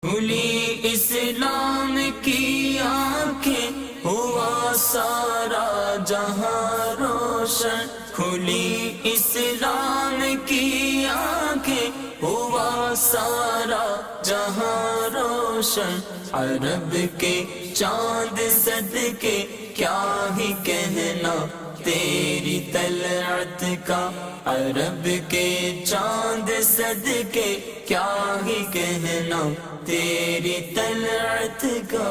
کھلی اسلام کی آنکھیں ہوا سارا جہاں روشن، کھلی اسلام کی آنکھیں ہوا سارا جہاں روشن، عرب کے چاند صدقے کیا ہی کہنا تیری طلعت کا، عرب کے چاند صدقے کیا ہی کہنا تیری طلعت کا۔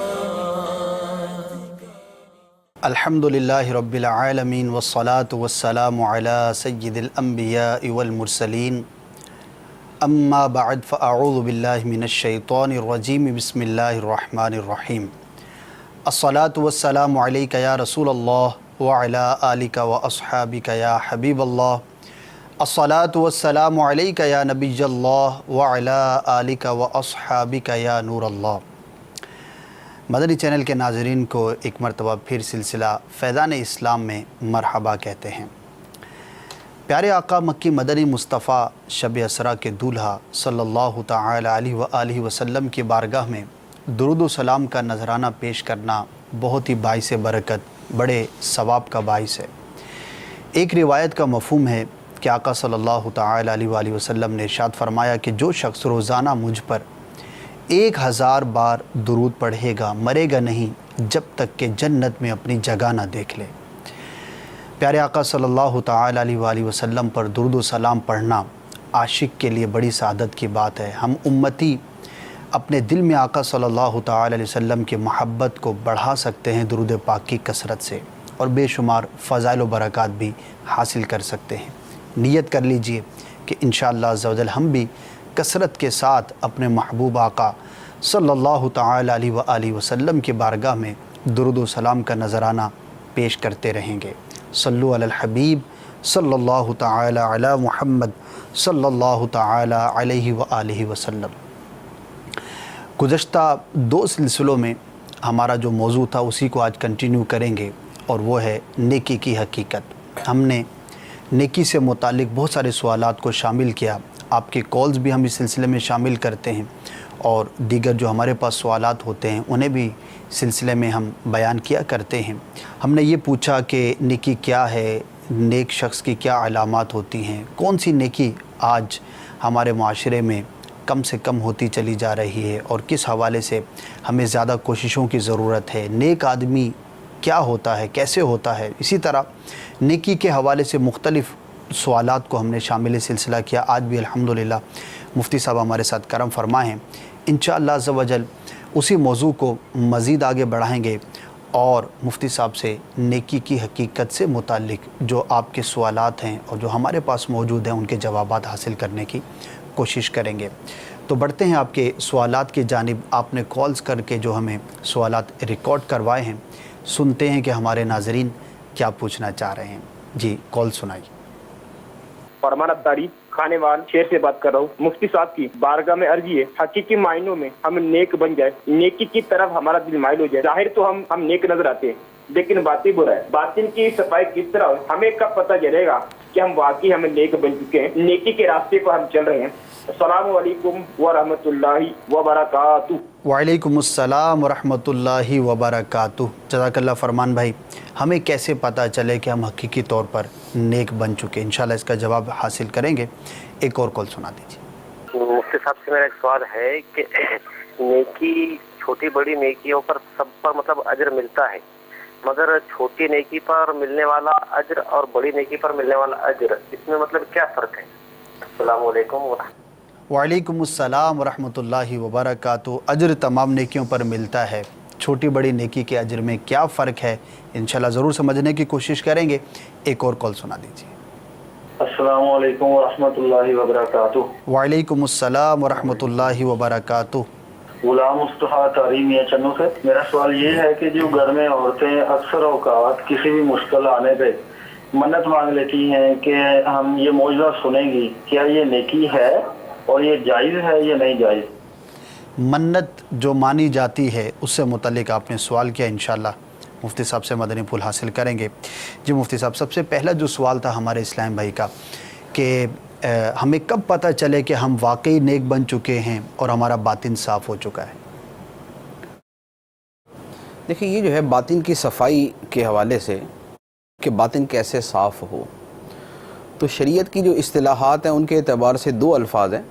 الحمدللہ رب العالمین والصلاة والسلام علی سید الانبیاء والمرسلین، اما بعد فاعوذ باللہ من الشیطان الرجیم، بسم اللہ الرحمن الرحیم۔ الصلاة والسلام علیک یا رسول اللہ وعلی آلک واصحابک یا حبیب اللہ، الصلاة والسلام علیک یا نبی اللہ وعلی آلک واصحابک یا نور اللہ۔ مدنی چینل کے ناظرین کو ایک مرتبہ پھر سلسلہ فیضان اسلام میں مرحبا کہتے ہیں۔ پیارے آقا مکی مدنی مصطفیٰ شب اسرا کے دولہا صلی اللہ تعالی علیہ وآلہ وسلم کی بارگاہ میں درود و سلام کا نذرانہ پیش کرنا بہت ہی باعث برکت، بڑے ثواب کا باعث ہے۔ ایک روایت کا مفہوم ہے کہ آقا صلی اللہ تعالی علیہ وآلہ وسلم نے ارشاد فرمایا کہ جو شخص روزانہ مجھ پر 1000 بار درود پڑھے گا مرے گا نہیں جب تک کہ جنت میں اپنی جگہ نہ دیکھ لے۔ پیارے آقا صلی اللہ تعالی علیہ وآلہ وسلم پر درود و سلام پڑھنا عاشق کے لیے بڑی سعادت کی بات ہے۔ ہم امتی اپنے دل میں آقا صلی اللہ تعالی علیہ وسلم کی محبت کو بڑھا سکتے ہیں درود پاک کی کثرت سے، اور بے شمار فضائل و برکات بھی حاصل کر سکتے ہیں۔ نیت کر لیجئے کہ انشاءاللہ عز و جل ہم بھی کثرت کے ساتھ اپنے محبوب آقا صلی اللہ تعالی علیہ وآلہ وسلم کی بارگاہ میں درود و سلام کا نذرانہ پیش کرتے رہیں گے۔ صلو علی الحبیب صلی اللہ تعالی علی محمد صلی اللہ تعالی علیہ وآلہ وسلم۔ گزشتہ 2 سلسلوں میں ہمارا جو موضوع تھا اسی کو آج کنٹینیو کریں گے، اور وہ ہے نیکی کی حقیقت۔ ہم نے نیکی سے متعلق بہت سارے سوالات کو شامل کیا، آپ کے کالز بھی ہم اس سلسلے میں شامل کرتے ہیں، اور دیگر جو ہمارے پاس سوالات ہوتے ہیں انہیں بھی سلسلے میں ہم بیان کیا کرتے ہیں۔ ہم نے یہ پوچھا کہ نیکی کیا ہے، نیک شخص کی کیا علامات ہوتی ہیں، کون سی نیکی آج ہمارے معاشرے میں کم سے کم ہوتی چلی جا رہی ہے، اور کس حوالے سے ہمیں زیادہ کوششوں کی ضرورت ہے، نیک آدمی کیا ہوتا ہے، کیسے ہوتا ہے۔ اسی طرح نیکی کے حوالے سے مختلف سوالات کو ہم نے شامل سلسلہ کیا۔ آج بھی الحمدللہ مفتی صاحب ہمارے ساتھ کرم فرمائے ہیں، انشاءاللہ عز و جل اسی موضوع کو مزید آگے بڑھائیں گے، اور مفتی صاحب سے نیکی کی حقیقت سے متعلق جو آپ کے سوالات ہیں اور جو ہمارے پاس موجود ہیں ان کے جوابات حاصل کرنے کی کوشش کریں گے۔ تو بڑھتے ہیں آپ کے سوالات کی جانب۔ آپ نے کالز کر کے جو ہمیں سوالات ریکارڈ کروائے ہیں، سنتے ہیں کہ ہمارے ناظرین کیا پوچھنا چاہ رہے ہیں۔ جی کال سنائیے۔ فرمان ابداری کھانے وال شہر سے بات کر رہا ہوں۔ مفتی صاحب کی بارگاہ میں عرضی ہے، حقیقی معنوں میں ہم نیک بن جائے، نیکی کی طرف ہمارا دل مائل ہو جائے۔ ظاہر تو ہم نیک نظر آتے ہیں، لیکن باطن برا ہے۔ باطن کی صفائی کس طرح ہو، ہمیں کب پتہ چلے گا کہ ہم واقعی ہم نیک بن چکے ہیں، نیکی کے راستے پر ہم چل رہے ہیں۔ السلام علیکم ورحمۃ اللہ وبرکاتہ۔ وعلیکم السلام ورحمۃ اللہ وبرکاتہ۔ جزاک اللہ فرمان بھائی، ہمیں کیسے پتہ چلے کہ ہم حقیقی طور پر نیک بن چکے؟ انشاءاللہ اس کا جواب حاصل کریں گے۔ ایک اور کال سنا دیجیے۔ مفتی صاحب سے میرا ایک سوال ہے کہ نیکی، چھوٹی بڑی نیکیوں پر سب پر مطلب اجر ملتا ہے، مگر چھوٹی نیکی پر ملنے والا اجر اور بڑی نیکی پر ملنے والا اجر، اس میں مطلب کیا فرق ہے؟ السلام علیکم وعلیکم السلام ورحمۃ اللہ وبرکاتہ۔ اجر تمام نیکیوں پر ملتا ہے، چھوٹی بڑی نیکی کے اجر میں کیا فرق ہے؟ انشاءاللہ ضرور سمجھنے کی کوشش کریں گے۔ ایک اور کال سنا دیجیے۔ السلام علیکم ورحمۃ اللہ وبرکاتہ۔ وعلیکم السلام ورحمۃ اللہ وبرکاتہ۔ غلام مصطفیٰ تعلیمیہ چنو سے میرا سوال یہ ہے کہ جو گھر میں عورتیں اکثر اوقات کسی بھی مشکل آنے پہ منت مانگ لیتی ہیں کہ ہم یہ معجزہ سنیں گی، کیا یہ نیکی ہے اور یہ جائز ہے یا نہیں جائز؟ منت جو مانی جاتی ہے اس سے متعلق آپ نے سوال کیا، انشاءاللہ مفتی صاحب سے مدنی پھول حاصل کریں گے۔ جی مفتی صاحب، سب سے پہلا جو سوال تھا ہمارے اسلام بھائی کا کہ ہمیں کب پتہ چلے کہ ہم واقعی نیک بن چکے ہیں اور ہمارا باطن صاف ہو چکا ہے؟ دیکھیں یہ جو ہے باطن کی صفائی کے حوالے سے کہ باطن کیسے صاف ہو، تو شریعت کی جو اصطلاحات ہیں ان کے اعتبار سے دو الفاظ ہیں،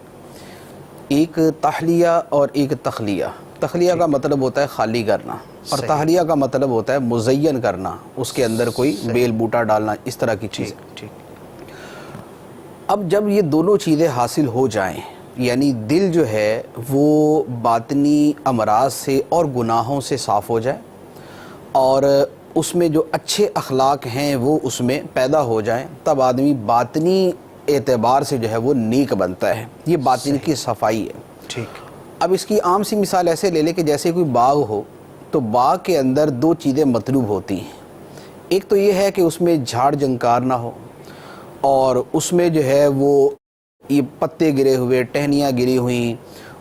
ایک تحلیہ اور ایک تخلیہ۔ تخلیہ کا مطلب ہوتا ہے خالی کرنا، اور تحلیہ کا مطلب ہوتا ہے مزین کرنا، اس کے اندر کوئی بیل بوٹا ڈالنا، اس طرح کی چیز۔ اب جب یہ دونوں چیزیں حاصل ہو جائیں، یعنی دل جو ہے وہ باطنی امراض سے اور گناہوں سے صاف ہو جائے، اور اس میں جو اچھے اخلاق ہیں وہ اس میں پیدا ہو جائیں، تب آدمی باطنی اعتبار سے جو ہے وہ نیک بنتا ہے۔ یہ باطن کی صفائی ہے۔ ٹھیک۔ اب اس کی عام سی مثال ایسے لے لیں کہ جیسے کوئی باغ ہو، تو باغ کے اندر دو چیزیں مطلوب ہوتی ہیں۔ ایک تو یہ ہے کہ اس میں جھاڑ جھنکار نہ ہو، اور اس میں جو ہے وہ یہ پتے گرے ہوئے، ٹہنیاں گری ہوئیں،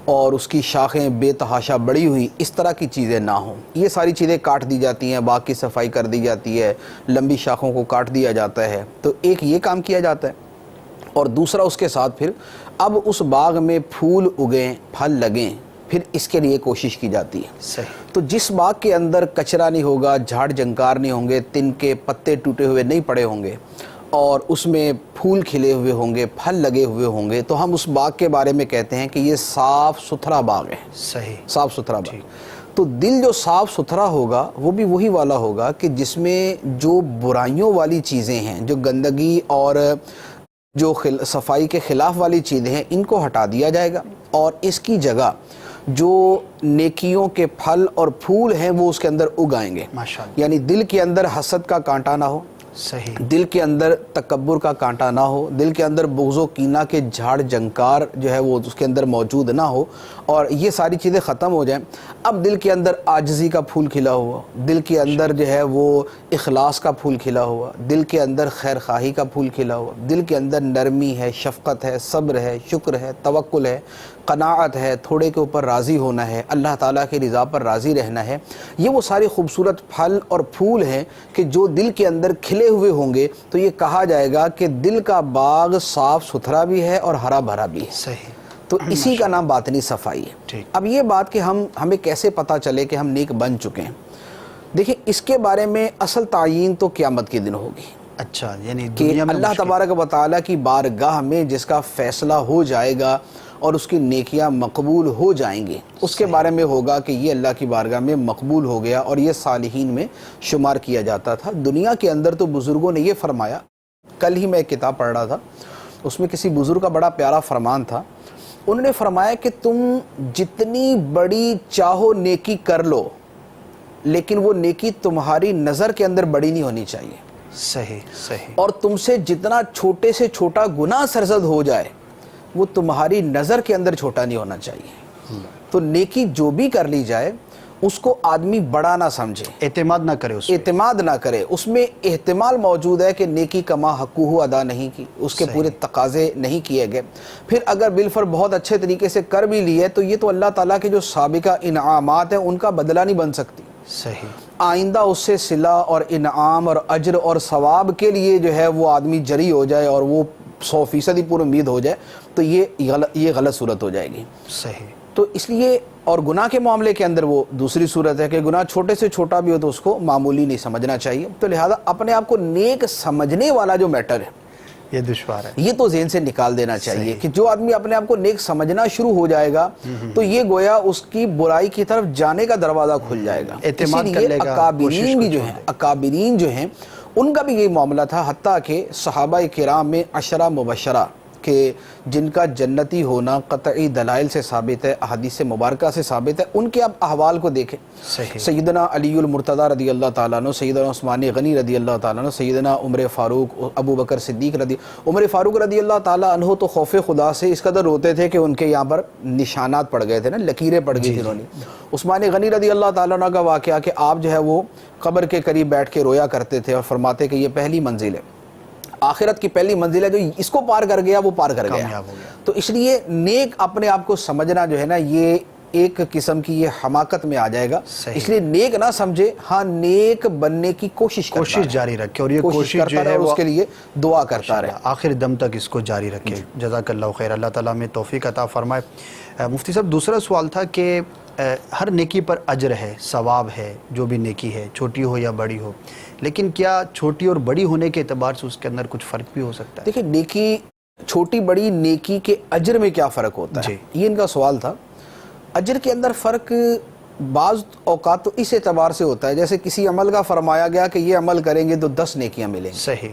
اور اس کی شاخیں بے تحاشا بڑی ہوئی، اس طرح کی چیزیں نہ ہوں۔ یہ ساری چیزیں کاٹ دی جاتی ہیں، باغ کی صفائی کر دی جاتی ہے، لمبی شاخوں کو کاٹ دیا جاتا ہے۔ تو ایک یہ کام کیا جاتا ہے، اور دوسرا اس کے ساتھ پھر اب اس باغ میں پھول اگیں، پھل لگیں، پھر اس کے لیے کوشش کی جاتی ہے۔ صحیح۔ تو جس باغ کے اندر کچرا نہیں ہوگا، جھاڑ جھنکار نہیں ہوں گے، تن کے پتے ٹوٹے ہوئے نہیں پڑے ہوں گے، اور اس میں پھول کھلے ہوئے ہوں گے، پھل لگے ہوئے ہوں گے، تو ہم اس باغ کے بارے میں کہتے ہیں کہ یہ صاف ستھرا باغ ہے۔ صحیح۔ صاف ستھرا باغ۔ تو دل جو صاف ستھرا ہوگا وہ بھی وہی والا ہوگا کہ جس میں جو برائیوں والی چیزیں ہیں، جو گندگی اور جو صفائی کے خلاف والی چیزیں ہیں، ان کو ہٹا دیا جائے گا، اور اس کی جگہ جو نیکیوں کے پھل اور پھول ہیں وہ اس کے اندر اگائیں گے۔ ماشاءاللہ۔ یعنی دل کے اندر حسد کا کانٹا نہ ہو، صحیح۔ دل کے اندر تکبر کا کانٹا نہ ہو، دل کے اندر بغض و کینہ کے جھاڑ جھنکار جو ہے وہ اس کے اندر موجود نہ ہو، اور یہ ساری چیزیں ختم ہو جائیں۔ اب دل کے اندر عاجزی کا پھول کھلا ہوا، دل کے اندر جو ہے وہ اخلاص کا پھول کھلا ہوا، دل کے اندر خیر خواہی کا پھول کھلا ہوا، دل کے اندر نرمی ہے، شفقت ہے، صبر ہے، شکر ہے، توکل ہے، قناعت ہے، تھوڑے کے اوپر راضی ہونا ہے، اللہ تعالیٰ کی رضا پر راضی رہنا ہے۔ یہ وہ سارے خوبصورت پھل اور پھول ہیں کہ جو دل کے اندر کھلے ہوئے ہوں گے، تو یہ کہا جائے گا کہ دل کا باغ صاف ستھرا بھی ہے اور ہرا بھرا بھی ہے۔ صحیح۔ تو اسی کا نام باطنی صفائی ہے۔ ٹھیک۔ اب یہ بات کہ ہمیں کیسے پتہ چلے کہ ہم نیک بن چکے ہیں، دیکھیں اس کے بارے میں اصل تعیین تو قیامت کے دن ہوگی، اچھا، یعنی کہ دنیا میں اللہ تبارک و تعالیٰ کی بارگاہ میں جس کا فیصلہ ہو جائے گا اور اس کی نیکیاں مقبول ہو جائیں گی، اس کے بارے میں ہوگا کہ یہ اللہ کی بارگاہ میں مقبول ہو گیا اور یہ صالحین میں شمار کیا جاتا تھا۔ دنیا کے اندر تو بزرگوں نے یہ فرمایا، کل ہی میں ایک کتاب پڑھ رہا تھا، اس میں کسی بزرگ کا بڑا پیارا فرمان تھا، انہوں نے فرمایا کہ تم جتنی بڑی چاہو نیکی کر لو، لیکن وہ نیکی تمہاری نظر کے اندر بڑی نہیں ہونی چاہیے۔ صحیح صحیح۔ اور تم سے جتنا چھوٹے سے چھوٹا گناہ سرزد ہو جائے، وہ تمہاری نظر کے اندر چھوٹا نہیں ہونا چاہیے۔ تو نیکی جو بھی کر لی جائے اس کو آدمی بڑا نہ سمجھے، اعتماد نہ کرے اس پہ۔ اعتماد نہ کرے، اس میں احتمال موجود ہے کہ نیکی کما حقوہ ادا نہیں کی، اس کے پورے تقاضے نہیں کیے گئے، پھر اگر بالفر بہت اچھے طریقے سے کر بھی لیے تو یہ تو اللہ تعالیٰ کے جو سابقہ انعامات ہیں ان کا بدلہ نہیں بن سکتی۔ صحیح۔ آئندہ اس سے صلہ اور انعام اور اجر اور ثواب کے لیے جو ہے وہ آدمی جری ہو جائے اور وہ 100% پر امید ہو جائے، تو یہ غلط صورت ہو جائے گی۔ صحیح۔ تو اس لیے اور گناہ کے معاملے کے اندر وہ دوسری صورت ہے کہ گناہ چھوٹے سے چھوٹا بھی ہو تو اس کو معمولی نہیں سمجھنا چاہیے۔ تو لہذا اپنے آپ کو نیک سمجھنے والا جو میٹر ہے یہ دشوار ہے، یہ تو ذہن سے نکال دینا چاہیے کہ جو آدمی اپنے آپ کو نیک سمجھنا شروع ہو جائے گا تو یہ گویا اس کی برائی کی طرف جانے کا دروازہ کھل جائے گا۔ اعتماد کر لے گا، اکابرین بھی جو ہیں، اکابرین جو ہیں ان کا بھی یہی معاملہ تھا، حتیٰ کہ صحابہ کرام میں 10 مبشرہ کہ جن کا جنتی ہونا قطعی دلائل سے ثابت ہے، احادیث مبارکہ سے ثابت ہے، ان کے اب احوال کو دیکھیں۔ سیدنا علی المرتضیٰ رضی اللہ تعالیٰ عنہ، سیدنا عثمان غنی رضی اللہ تعالیٰ عنہ، سیدنا عمر فاروق، ابو بکر صدیق عمر فاروق رضی اللہ تعالیٰ عنہ تو خوف خدا سے اس قدر روتے تھے کہ ان کے یہاں پر نشانات پڑ گئے تھے نا، لکیریں پڑ گئی تھی انہوں نے۔ عثمان غنی رضی اللہ تعالیٰ عنہ کا واقعہ کہ آپ جو ہے وہ قبر کے قریب بیٹھ کے رویا کرتے تھے اور فرماتے کہ یہ پہلی منزل ہے، آخرت کی پہلی منزل ہے، جو اس کو پار کر گیا وہ پار کر گیا۔ تو اس لیے نیک اپنے آپ کو سمجھنا جو ہے نا، یہ ایک قسم کی یہ حماقت میں آ جائے گا. صحیح. اس لیے نیک نہ سمجھے, ہاں نیک بننے کی کوشش جاری رکھے, اور یہ کوشش جو ہے اس کے لیے دعا کرتا رہے, آخر دم تک اس کو جاری رکھے. جزاک اللہ خیر, اللہ تعالیٰ میں توفیق عطا فرمائے. مفتی صاحب, دوسرا سوال تھا کہ ہر نیکی پر اجر ہے, ثواب ہے, جو بھی نیکی ہے چھوٹی ہو یا بڑی ہو, لیکن کیا چھوٹی اور بڑی ہونے کے اعتبار سے اس کے اندر کچھ فرق بھی ہو سکتا ہے؟ دیکھیں نیکی, چھوٹی بڑی نیکی کے اجر میں کیا فرق ہوتا ہے, یہ ان کا سوال تھا. اجر کے اندر فرق بعض اوقات تو اس اعتبار سے ہوتا ہے, جیسے کسی عمل کا فرمایا گیا کہ یہ عمل کریں گے تو 10 نیکیاں ملیں گی, صحیح,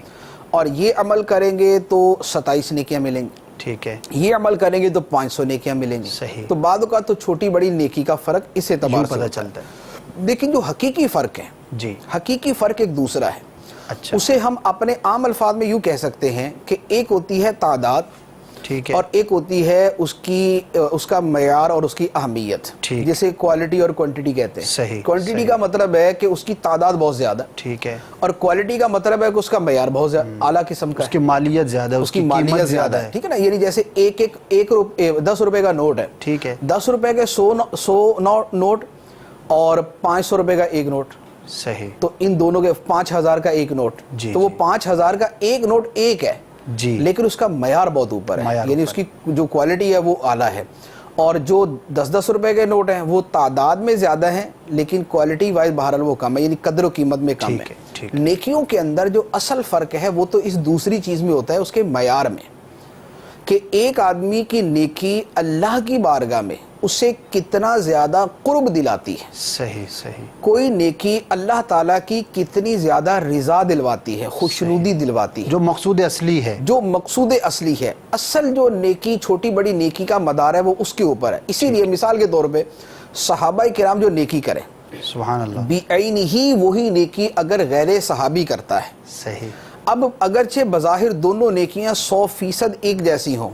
اور یہ عمل کریں گے تو 27 نیکیاں ملیں گی, ٹھیک ہے, یہ عمل کریں گے تو 500 نیکیاں ملیں گی. صحیح. تو بعض اوقات تو چھوٹی بڑی نیکی کا فرق اس اعتبار سے پتہ چلتا ہے. لیکن جو حقیقی فرق ہے, جی, حقیقی فرق ایک دوسرا ہے. اچھا, اسے ہم اپنے عام الفاظ میں یوں کہہ سکتے ہیں کہ ایک ہوتی ہے تعداد, ٹھیک ہے, اور ایک ہوتی ہے اس کا معیار اور اس کی اہمیت, جسے کوالٹی اور کوانٹٹی کہتے ہیں. صحیح. کوانٹٹی کا مطلب ہے کہ اس کی تعداد بہت زیادہ, ٹھیک ہے, اور کوالٹی کا مطلب ہے کہ اس کا معیار بہت زیادہ اعلیٰ قسم کا, اس کی مالیت زیادہ ہے, اس کی مالیت زیادہ ہے, ٹھیک ہے نا. یعنی جیسے 10 روپے کا نوٹ ہے, ٹھیک ہے, 10 روپے کے 100 نوٹ اور 500 روپے کا ایک نوٹ, صحیح, تو ان دونوں کے 5000 کا ایک نوٹ, تو وہ 5000 کا ایک نوٹ ایک ہے, جی, لیکن اس کا معیار بہت اوپر ہے, یعنی اس کی جو کوالٹی ہے وہ اعلیٰ ہے. اور جو 10 روپے کے نوٹ ہیں وہ تعداد میں زیادہ ہیں لیکن کوالٹی وائز بہرحال وہ کم ہے, یعنی قدر و قیمت میں کم ہے. نیکیوں کے اندر جو اصل فرق ہے وہ تو اس دوسری چیز میں ہوتا ہے, اس کے معیار میں, کہ ایک آدمی کی نیکی اللہ کی بارگاہ میں اسے کتنا زیادہ قرب دلاتی ہے. صحیح, صحیح, کوئی نیکی اللہ تعالیٰ کی کتنی زیادہ رضا دلواتی ہے, خوشنودی دلواتی ہے, جو مقصود اصلی ہے, جو مقصود اصلی ہے. اصل جو نیکی, چھوٹی بڑی نیکی کا مدار ہے وہ اس کے اوپر ہے. اسی لیے مثال کے طور پہ صحابہ کرام جو نیکی کریں, سبحان اللہ, بعین ہی وہی نیکی اگر غیر صحابی کرتا ہے, صحیح, اب اگرچہ بظاہر دونوں نیکیاں 100% ایک جیسی ہوں,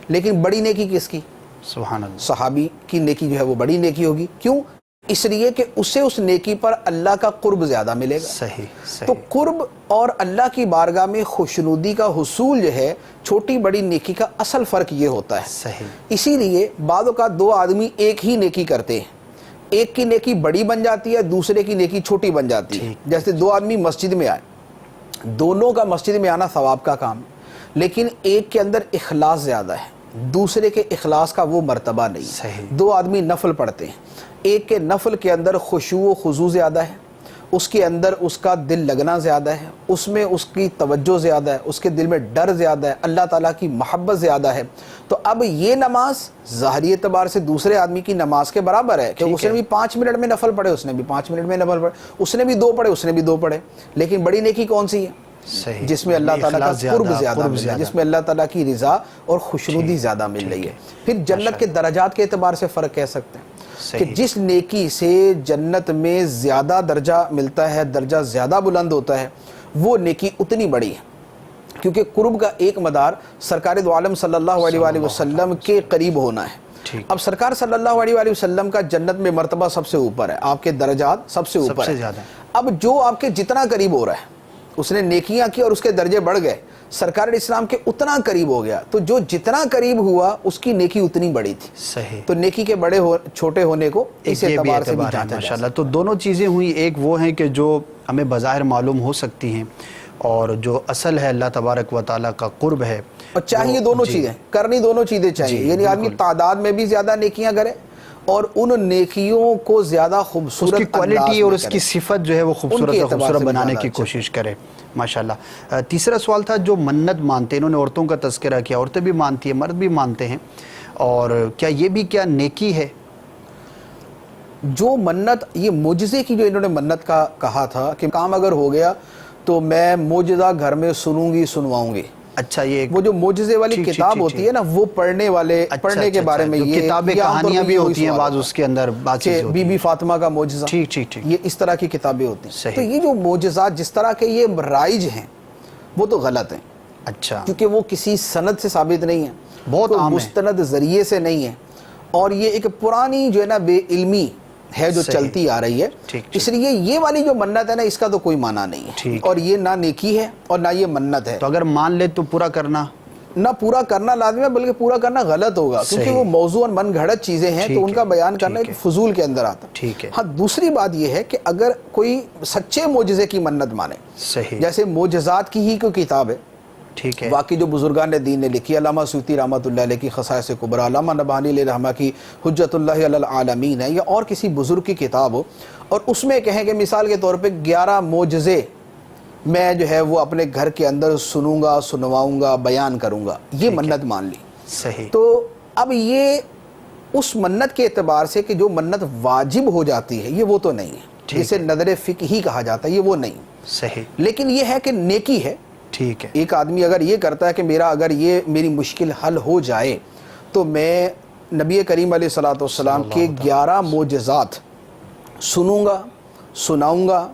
لیکن بڑی نیکی کس کی؟ سبحان اللہ, صحابی کی نیکی جو ہے وہ بڑی نیکی ہوگی. کیوں؟ اس لیے کہ اسے اس نیکی پر اللہ کا قرب زیادہ ملے گا. صحیح, صحیح. تو قرب اور اللہ کی بارگاہ میں خوشنودی کا حصول جو ہے, چھوٹی بڑی نیکی کا اصل فرق یہ ہوتا ہے. صحیح. اسی لیے بعض اوقات دو آدمی ایک ہی نیکی کرتے ہیں, ایک کی نیکی بڑی بن جاتی ہے, دوسرے کی نیکی چھوٹی بن جاتی ہے. جیسے دو آدمی مسجد میں آئے, دونوں کا مسجد میں آنا ثواب کا کام, لیکن ایک کے اندر اخلاص زیادہ ہے, دوسرے کے اخلاص کا وہ مرتبہ نہیں. صحیح. دو آدمی نفل پڑھتے ہیں, ایک کے نفل کے اندر خشوع و خضوع زیادہ ہے, اس کے اندر اس کا دل لگنا زیادہ ہے, اس میں اس کی توجہ زیادہ ہے, اس کے دل میں ڈر زیادہ ہے, اللہ تعالیٰ کی محبت زیادہ ہے. تو اب یہ نماز ظاہری اعتبار سے دوسرے آدمی کی نماز کے برابر ہے کہ اس نے بھی 5 منٹ میں نفل پڑھے, اس نے بھی 5 منٹ میں نفل پڑھے, اس نے بھی 2 پڑھے, اس نے بھی 2 پڑھے. لیکن بڑی نیکی کون سی ہے؟ صحیح. جس میں اللہ تعالیٰ کا قرب زیادہ مل رہا ہے, جس میں اللہ تعالیٰ کی رضا اور خوشنودی زیادہ مل رہی ہے. پھر جنت کے درجات کے اعتبار سے فرق کہہ سکتے ہیں کہ جس نیکی سے جنت میں زیادہ درجہ ملتا ہے, درجہ زیادہ بلند ہوتا ہے, وہ نیکی اتنی بڑی ہے, کیونکہ قرب کا ایک مدار سرکار دو عالم صلی اللہ علیہ وآلہ وسلم کے قریب ہونا ہے. اب سرکار صلی اللہ علیہ وآلہ وسلم کا جنت میں مرتبہ سب سے اوپر ہے, آپ کے درجات سب سے اوپر ہے. اب جو آپ کے جتنا قریب ہو رہا ہے, اس نے نیکیاں کی اور اس کے درجے بڑھ گئے, سرکار اسلام کے اتنا قریب ہو گیا, تو جو جتنا قریب ہوا اس کی نیکی اتنی بڑی تھی. صحیح. تو نیکی کے بڑے چھوٹے ہونے کو اس اعتبار سے بھی جانچا ماشاءاللہ. تو دونوں چیزیں ہوئی, ایک وہ ہیں کہ جو ہمیں بظاہر معلوم ہو سکتی ہیں, اور جو اصل ہے اللہ تبارک و تعالیٰ کا قرب ہے, اور چاہیے دونوں چیزیں کرنی, دونوں چیزیں چاہیے. یعنی آدمی تعداد میں بھی زیادہ نیکیاں کرے اور ان نیکیوں کو زیادہ خوبصورت, اس کی کوالٹی اور اس کی صفت جو ہے وہ خوبصورت بنانے کی کوشش کرے. ماشاءاللہ. تیسرا سوال تھا, جو منت مانتے ہیں, انہوں نے عورتوں کا تذکرہ کیا, عورتیں بھی مانتی ہیں, مرد بھی مانتے ہیں, اور کیا یہ بھی کیا نیکی ہے؟ جو منت, یہ معجزے کی جو انہوں نے منت کا کہا تھا کہ کام اگر ہو گیا تو میں معجزہ گھر میں سنوں گی, سنواؤں گی. اچھا, یہ وہ جو معجزے والی کتاب ہوتی ہے نا, وہ پڑھنے والے, پڑھنے کے بارے میں یہ کتابیں, کہانیاں بھی ہوتی ہیں بعض, اس کے اندر بی بی فاطمہ کا معجزہ, یہ اس طرح کی کتابیں ہوتی ہیں. تو یہ جو معجزات جس طرح کے یہ رائج ہیں وہ تو غلط ہیں. اچھا, کیونکہ وہ کسی سند سے ثابت نہیں ہے, بہت مستند ذریعے سے نہیں ہے, اور یہ ایک پرانی جو ہے نا بے علمی ہے جو چلتی آ رہی ہے. اس لیے یہ والی جو منت ہے نا, اس کا تو کوئی معنی نہیں ہے, اور یہ نہ نیکی ہے اور نہ یہ منت ہے. تو اگر مان لے تو پورا کرنا نہ پورا کرنا لازم ہے بلکہ پورا کرنا غلط ہوگا، کیونکہ وہ موضوع اور من گھڑت چیزیں ہیں تو ان کا بیان کرنا ایک فضول کے اندر آتا ہے۔ ٹھیک ہے۔ ہاں دوسری بات یہ ہے کہ اگر کوئی سچے معجزے کی منت مانے، صحیح، جیسے معجزات کی ہی کوئی کتاب ہے، ٹھیک ہے، واقعی جو بزرگان دین نے لکھی، علامہ سیوطی رحمۃ اللہ علیہ کی خصائص کبریٰ، علامہ نبہانی علیہ رحمہ کی حجت اللہ علی العالمین ہے، یا اور کسی بزرگ کی کتاب ہو، اور اس میں کہیں کہ مثال کے طور پہ 11 معجزے میں جو ہے وہ اپنے گھر کے اندر سنوں گا، سنواؤں گا، بیان کروں گا، یہ منت مان لی۔ صحیح، تو اب یہ اس منت کے اعتبار سے کہ جو منت واجب ہو جاتی ہے یہ وہ تو نہیں ہے، جسے نظر فقہی کہا جاتا ہے، یہ وہ نہیں۔ صحیح، لیکن یہ ہے کہ نیکی ہے، ٹھیک ہے، ایک آدمی اگر یہ کرتا ہے کہ میرا اگر یہ میری مشکل حل ہو جائے تو میں نبی کریم علیہ الصلوۃ والسلام کے 11 معجزات سنوں گا، سناؤں گا،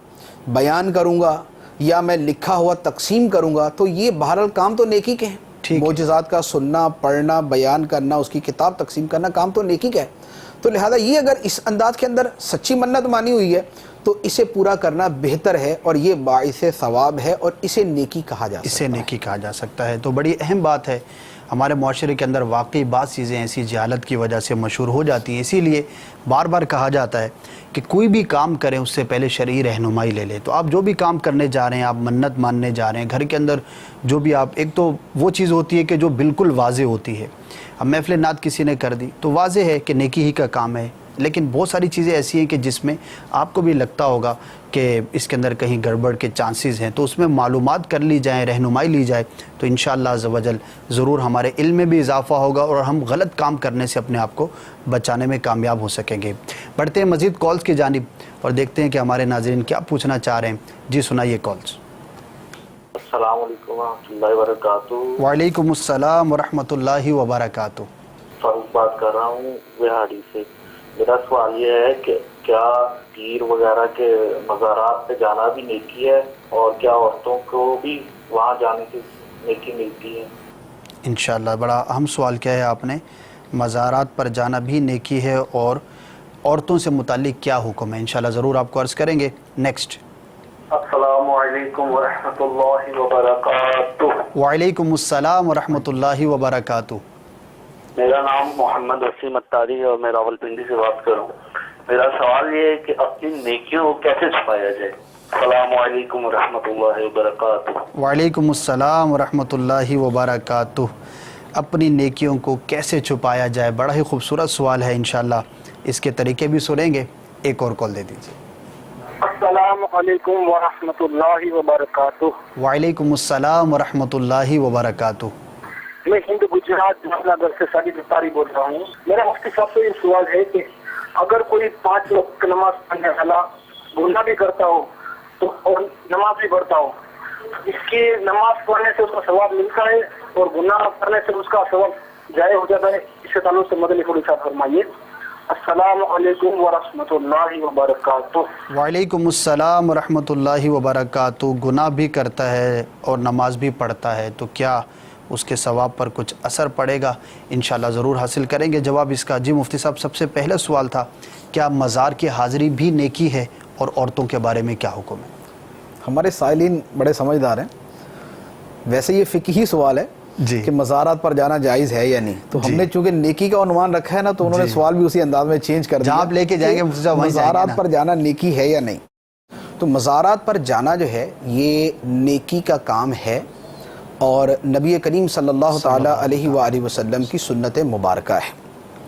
بیان کروں گا، یا میں لکھا ہوا تقسیم کروں گا، تو یہ بہرحال کام تو نیکی کے ہیں۔ معجزات کا سننا، پڑھنا، بیان کرنا، اس کی کتاب تقسیم کرنا کام تو نیکی کا ہے۔ تو لہذا یہ اگر اس انداز کے اندر سچی منت مانی ہوئی ہے تو اسے پورا کرنا بہتر ہے، اور یہ باعث ثواب ہے، اور اسے نیکی کہا جا سکتا ہے۔ اسے نیکی کہا جا سکتا ہے۔ تو بڑی اہم بات ہے، ہمارے معاشرے کے اندر واقعی بعض چیزیں ایسی جہالت کی وجہ سے مشہور ہو جاتی ہیں، اسی لیے بار بار کہا جاتا ہے کہ کوئی بھی کام کریں اس سے پہلے شرعی رہنمائی لے لیں۔ تو آپ جو بھی کام کرنے جا رہے ہیں، آپ منت ماننے جا رہے ہیں، گھر کے اندر جو بھی آپ، ایک تو وہ چیز ہوتی ہے کہ جو بالکل واضح ہوتی ہے، اب محفل نعت کسی نے کر دی تو واضح ہے کہ نیکی ہی کا کام ہے، لیکن بہت ساری چیزیں ایسی ہیں کہ جس میں آپ کو بھی لگتا ہوگا کہ اس کے اندر کہیں گڑبڑ کے چانسز ہیں، تو اس میں معلومات کر لی جائیں، رہنمائی لی جائے، تو انشاءاللہ عز و جل ضرور ہمارے علم میں بھی اضافہ ہوگا اور ہم غلط کام کرنے سے اپنے آپ کو بچانے میں کامیاب ہو سکیں گے۔ بڑھتے ہیں مزید کالز کی جانب اور دیکھتے ہیں کہ ہمارے ناظرین کیا پوچھنا چاہ رہے ہیں۔ جی سنائیے کالز۔ السلام علیکم ورحمۃ اللہ وبرکاتہ۔ وعلیکم السلام ورحمۃ اللہ وبرکاتہ۔ فاروق بات کر رہا ہوں بہاڑی سے۔ میرا سوال یہ ہے کہ کیا پیر وغیرہ کے مزارات پہ جانا بھی نیکی ہے، اور کیا عورتوں کو بھی وہاں جانے کی نیکی ملتی ہے؟ انشاءاللہ بڑا اہم سوال کیا ہے آپ نے، مزارات پر جانا بھی نیکی ہے اور عورتوں سے متعلق کیا حکم ہے، انشاءاللہ ضرور آپ کو عرض کریں گے۔ نیکسٹ۔ السلام علیکم ورحمۃ اللہ وبرکاتہ۔ وعلیکم السلام ورحمۃ اللہ وبرکاتہ۔ میرا نام محمد وسیم اتاری ہے اور میں راولپنڈی سے بات کر رہا ہوں۔ میرا سوال یہ ہے کہ اپنی نیکیوں کو کیسے چھپایا جائے؟ السلام علیکم ورحمۃ اللہ وبرکاتہ۔ وعلیکم السلام ورحمۃ اللہ وبرکاتہ۔ اپنی نیکیوں کو کیسے چھپایا جائے، بڑا ہی خوبصورت سوال ہے، انشاءاللہ اس کے طریقے بھی سنیں گے۔ ایک اور کال دے دیجیے۔ السلام علیکم ورحمۃ اللہ وبرکاتہ۔ وعلیکم السلام ورحمۃ اللہ وبرکاتہ۔ میں ہند گجرات جامعہ نگر سے ساجد اتاری بول رہا ہوں۔ میرا مفتی صاحب سے یہ سوال ہے کہ اگر کوئی 5 وقت نماز پڑھنے والا گناہ بھی کرتا ہو تو اور نماز بھی پڑھتا ہو، اس کی نماز پڑھنے سے اس کا ثواب ملتا ہے اور گناہ کرنے سے اس کا ثواب ضائع ہو جاتا ہے؟ اس کے تعلق سے مدنی پھول ارشاد فرمائیے۔ السلام علیکم ورحمۃ اللہ وبرکاتہ۔ وعلیکم السلام ورحمۃ اللہ وبرکاتہ۔ گناہ بھی کرتا ہے اور نماز بھی پڑھتا ہے تو کیا اس کے ثواب پر کچھ اثر پڑے گا؟ انشاءاللہ ضرور حاصل کریں گے جواب اس کا۔ جی مفتی صاحب، سب سے پہلا سوال تھا کیا مزار کی حاضری بھی نیکی ہے اور عورتوں کے بارے میں کیا حکم ہے؟ ہمارے سائلین بڑے سمجھدار ہیں، ویسے یہ فقہی سوال ہے جی کہ مزارات پر جانا جائز ہے یا نہیں، تو ہم نے چونکہ نیکی کا عنوان رکھا ہے نا تو انہوں نے سوال بھی اسی انداز میں چینج کر دیا۔ جہاں آپ لے کے جائیں گے مفتی صاحب وہیں جائیں گے نا۔ مزارات پر جانا نیکی ہے یا نہیں؟ تو مزارات پر جانا جو ہے یہ نیکی کا کام ہے، اور نبی کریم صلی اللہ تعالی علیہ وآلہ وسلم کی سنت مبارکہ ہے۔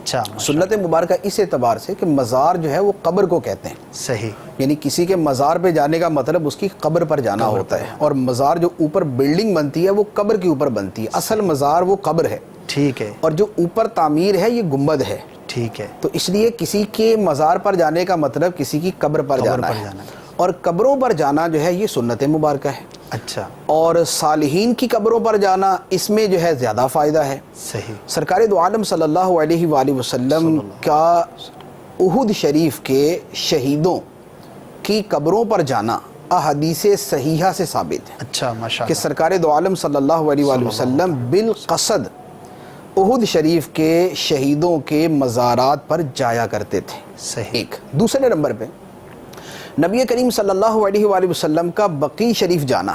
اچھا، سنت مبارکہ اس اعتبار سے کہ مزار جو ہے وہ قبر کو کہتے ہیں، صحیح، یعنی کسی کے مزار پہ جانے کا مطلب اس کی قبر پر جانا ہوتا ہے، اور مزار جو اوپر بلڈنگ بنتی ہے وہ قبر کے اوپر بنتی ہے، اصل مزار وہ قبر ہے، ٹھیک ہے، اور جو اوپر تعمیر ہے یہ گنبد ہے، ٹھیک ہے، تو اس لیے کسی کے مزار پر جانے کا مطلب کسی کی قبر پر جانا ہے، اور قبروں پر جانا جو ہے یہ سنت مبارکہ ہے۔ اچھا، اور صالحین کی قبروں پر جانا اس میں جو ہے زیادہ فائدہ ہے۔ صحیح، سرکار دو عالم صلی اللہ علیہ وآلہ وسلم کا احد شریف کے شہیدوں کی قبروں پر جانا احادیث صحیحہ سے ثابت ہے۔ اچھا، ماشاء کہ اللہ، سرکار دو عالم صلی اللہ علیہ وآلہ وسلم بالقصد احد شریف کے شہیدوں کے مزارات پر جایا کرتے تھے۔ صحیح، ایک دوسرے نمبر پہ نبی کریم صلی اللہ علیہ وآلہ وسلم کا بقیع شریف جانا